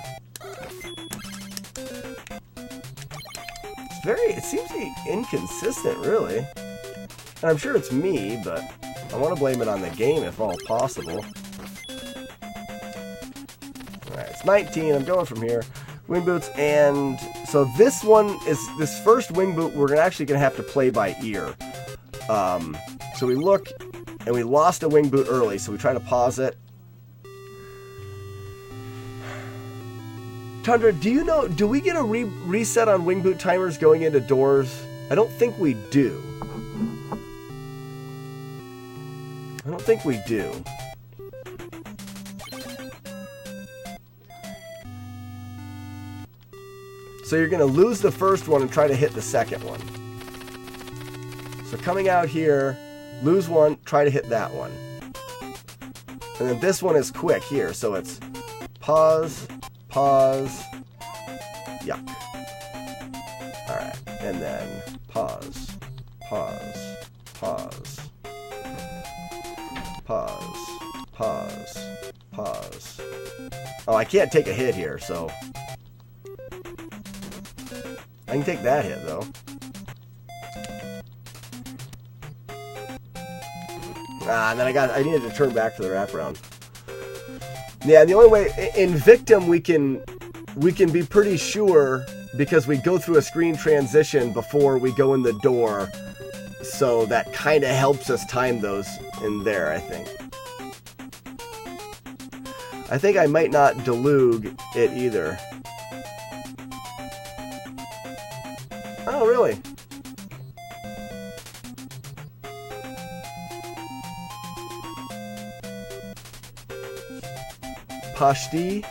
Speaker 1: It seems to be inconsistent, really. And I'm sure it's me, but I want to blame it on the game if all possible. Alright, it's 19. I'm going from here. Wing boots, and so this one is this first wing boot we're actually going to have to play by ear. So we look, and we lost a wing boot early, so we try to pause it. Tundra, do you know, do we get a reset on wing boot timers going into doors? I don't think we do. I don't think we do. So you're going to lose the first one and try to hit the second one. So coming out here, lose one, try to hit that one. And then this one is quick here, so it's pause, pause, yuck. Alright, and then pause, pause, pause, pause, pause, pause. Oh, I can't take a hit here, so I can take that hit, though. And then I needed to turn back to the wraparound. Yeah, the only way in Victim we can be pretty sure because we go through a screen transition before we go in the door, so that kind of helps us time those in there. I think I might not deluge it either. Oh, really? Pashti?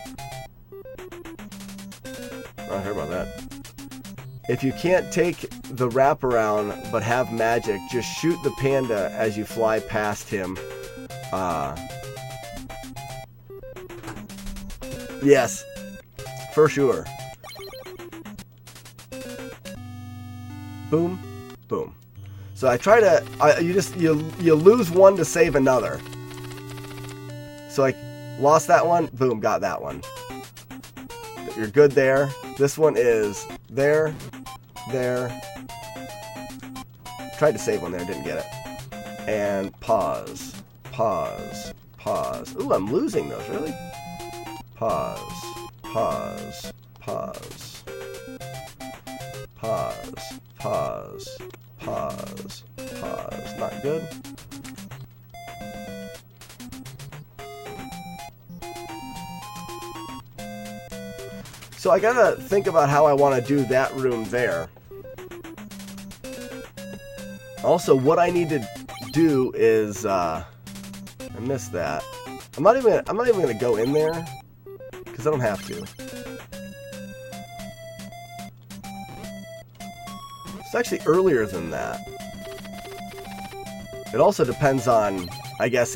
Speaker 1: I don't hear about that. If you can't take the wraparound but have magic, just shoot the panda as you fly past him. Yes, for sure. Boom, boom. So I try to, you lose one to save another. So I lost that one, boom, got that one. You're good there. This one is there, there. Tried to save one there, didn't get it. And pause, pause, pause. Ooh, I'm losing those, really? Pause, pause, pause. Pause, pause, pause, pause. Not good. So I gotta think about how I want to do that room there. Also, what I need to do is I missed that. I'm not even gonna go in there because I don't have to. It's actually earlier than that. It also depends on, I guess,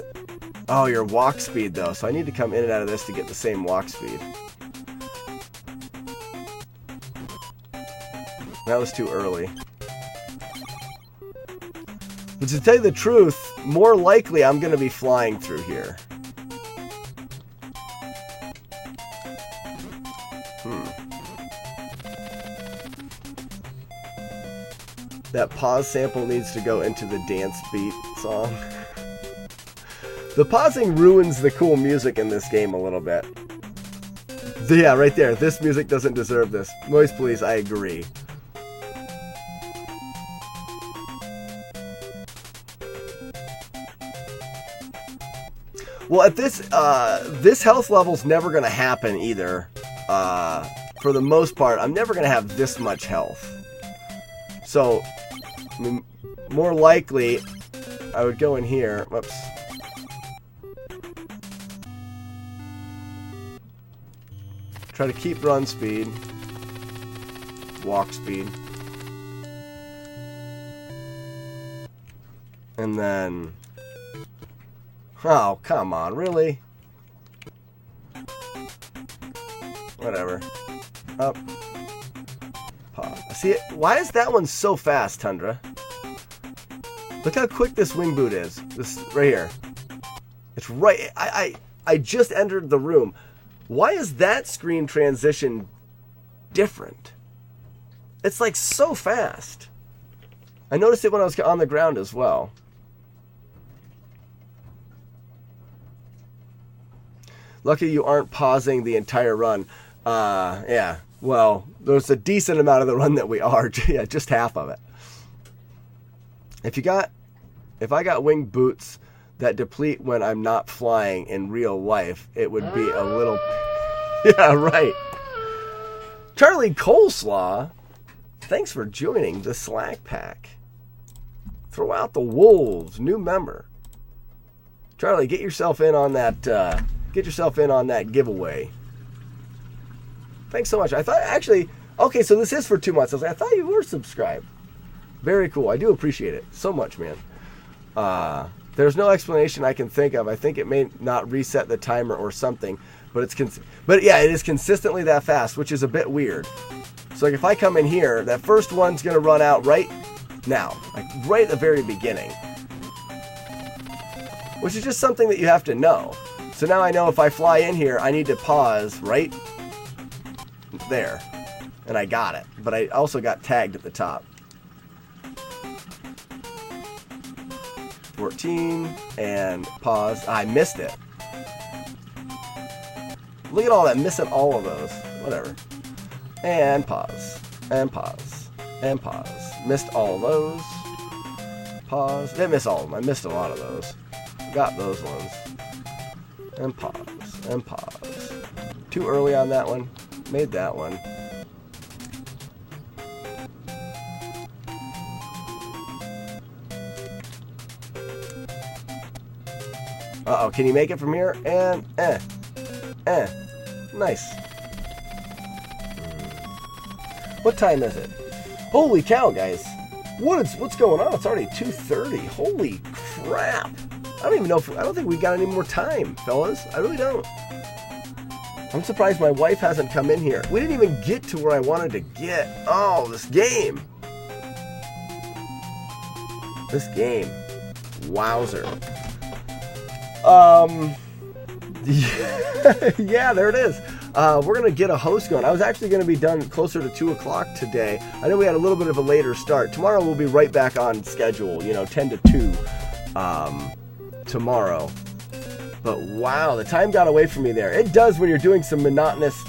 Speaker 1: oh, your walk speed though. So I need to come in and out of this to get the same walk speed. That was too early. But to tell you the truth, more likely I'm going to be flying through here. That pause sample needs to go into the dance beat song. The pausing ruins the cool music in this game a little bit. Yeah, right there. This music doesn't deserve this. Noise Police, I agree. Well, at this, this health level's never going to happen either. For the most part, I'm never going to have this much health. So, I mean, more likely, I would go in here. Whoops. Try to keep run speed. Walk speed. And then... Oh, come on, really? Whatever. Up. Pause. See, why is that one so fast, Tundra? Look how quick this wing boot is. This right here. It's right. I just entered the room. Why is that screen transition different? It's like so fast. I noticed it when I was on the ground as well. Lucky you aren't pausing the entire run. Yeah. Well, there's a decent amount of the run that we are. Yeah, just half of it. If I got wing boots that deplete when I'm not flying in real life, it would be a little... Yeah, right. Charlie Coleslaw, thanks for joining the Slack pack. Throw out the wolves, new member. Charlie, get yourself in on that giveaway. Thanks so much. I thought actually, okay, so this is for 2 months. I thought you were subscribed. Very cool. I do appreciate it so much, man. There's no explanation I can think of. I think it may not reset the timer or something, but yeah, it is consistently that fast, which is a bit weird. So like if I come in here, that first one's gonna run out right now, like right at the very beginning, which is just something that you have to know. So now I know if I fly in here, I need to pause right there, and I got it. But I also got tagged at the top. 14 and pause. I missed it. Look at all that, missing all of those. Whatever. And pause. And pause. And pause. Missed all of those. Pause. Didn't miss all of them. I missed a lot of those. Got those ones. And pause. And pause. Too early on that one. Made that one. Uh-oh, can you make it from here? And, nice. What time is it? Holy cow, guys. What's going on? It's already 2:30. Holy crap. I don't think we got any more time, fellas. I really don't. I'm surprised my wife hasn't come in here. We didn't even get to where I wanted to get. Oh, this game. This game. Wowzer. Yeah, there it is. We're going to get a host going. I was actually going to be done closer to 2 o'clock today. I know we had a little bit of a later start. Tomorrow we'll be right back on schedule, 10 to 2 tomorrow. But wow, the time got away from me there. It does when you're doing some monotonous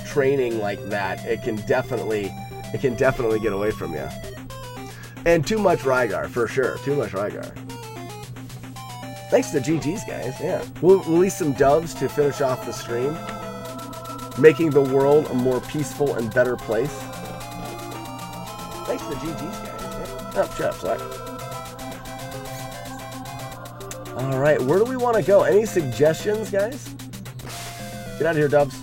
Speaker 1: training like that. It can definitely get away from you. And too much Rygar, for sure. Too much Rygar. Thanks to GG's, guys. Yeah. We'll release some doves to finish off the stream. Making the world a more peaceful and better place. Thanks to GG's, guys. Yeah. Oh, shut up, Slack. Alright, where do we want to go? Any suggestions, guys? Get out of here, Dubs.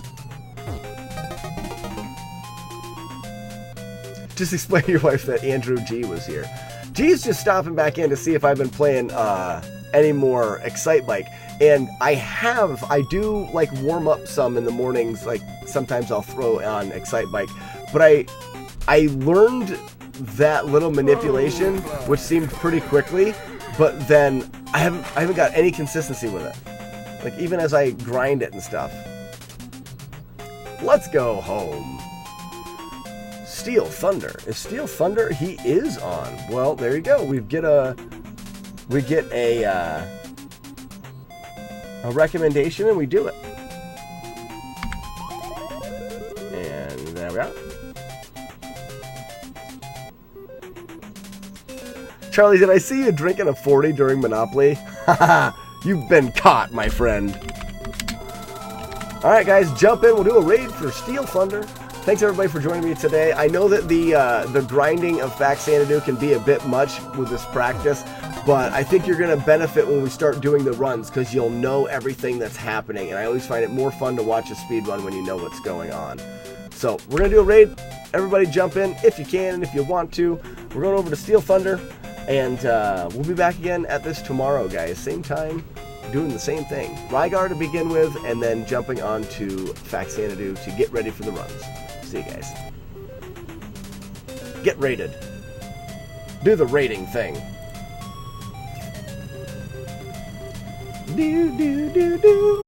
Speaker 1: Just explain to your wife that Andrew G was here. G's just stopping back in to see if I've been playing any more Excite Bike. And I do like warm up some in the mornings. Like sometimes I'll throw on Excite Bike. But I learned that little manipulation, which seemed pretty quickly. But then I haven't got any consistency with it. Like even as I grind it and stuff. Let's go home. Steel Thunder. Is Steel Thunder? He is on. Well, there you go. We get a recommendation and we do it. And there we are. Charlie, did I see you drinking a 40 during Monopoly? Haha, you've been caught, my friend. Alright guys, jump in. We'll do a raid for Steel Thunder. Thanks everybody for joining me today. I know that the grinding of Faxanadu can be a bit much with this practice, but I think you're going to benefit when we start doing the runs because you'll know everything that's happening, and I always find it more fun to watch a speed run when you know what's going on. So we're going to do a raid. Everybody jump in if you can and if you want to. We're going over to Steel Thunder, and we'll be back again at this tomorrow, guys. Same time, doing the same thing. Rygar to begin with, and then jumping on to Faxanadu to get ready for the runs. See you guys. Get rated. Do the rating thing. Do, do, do, do.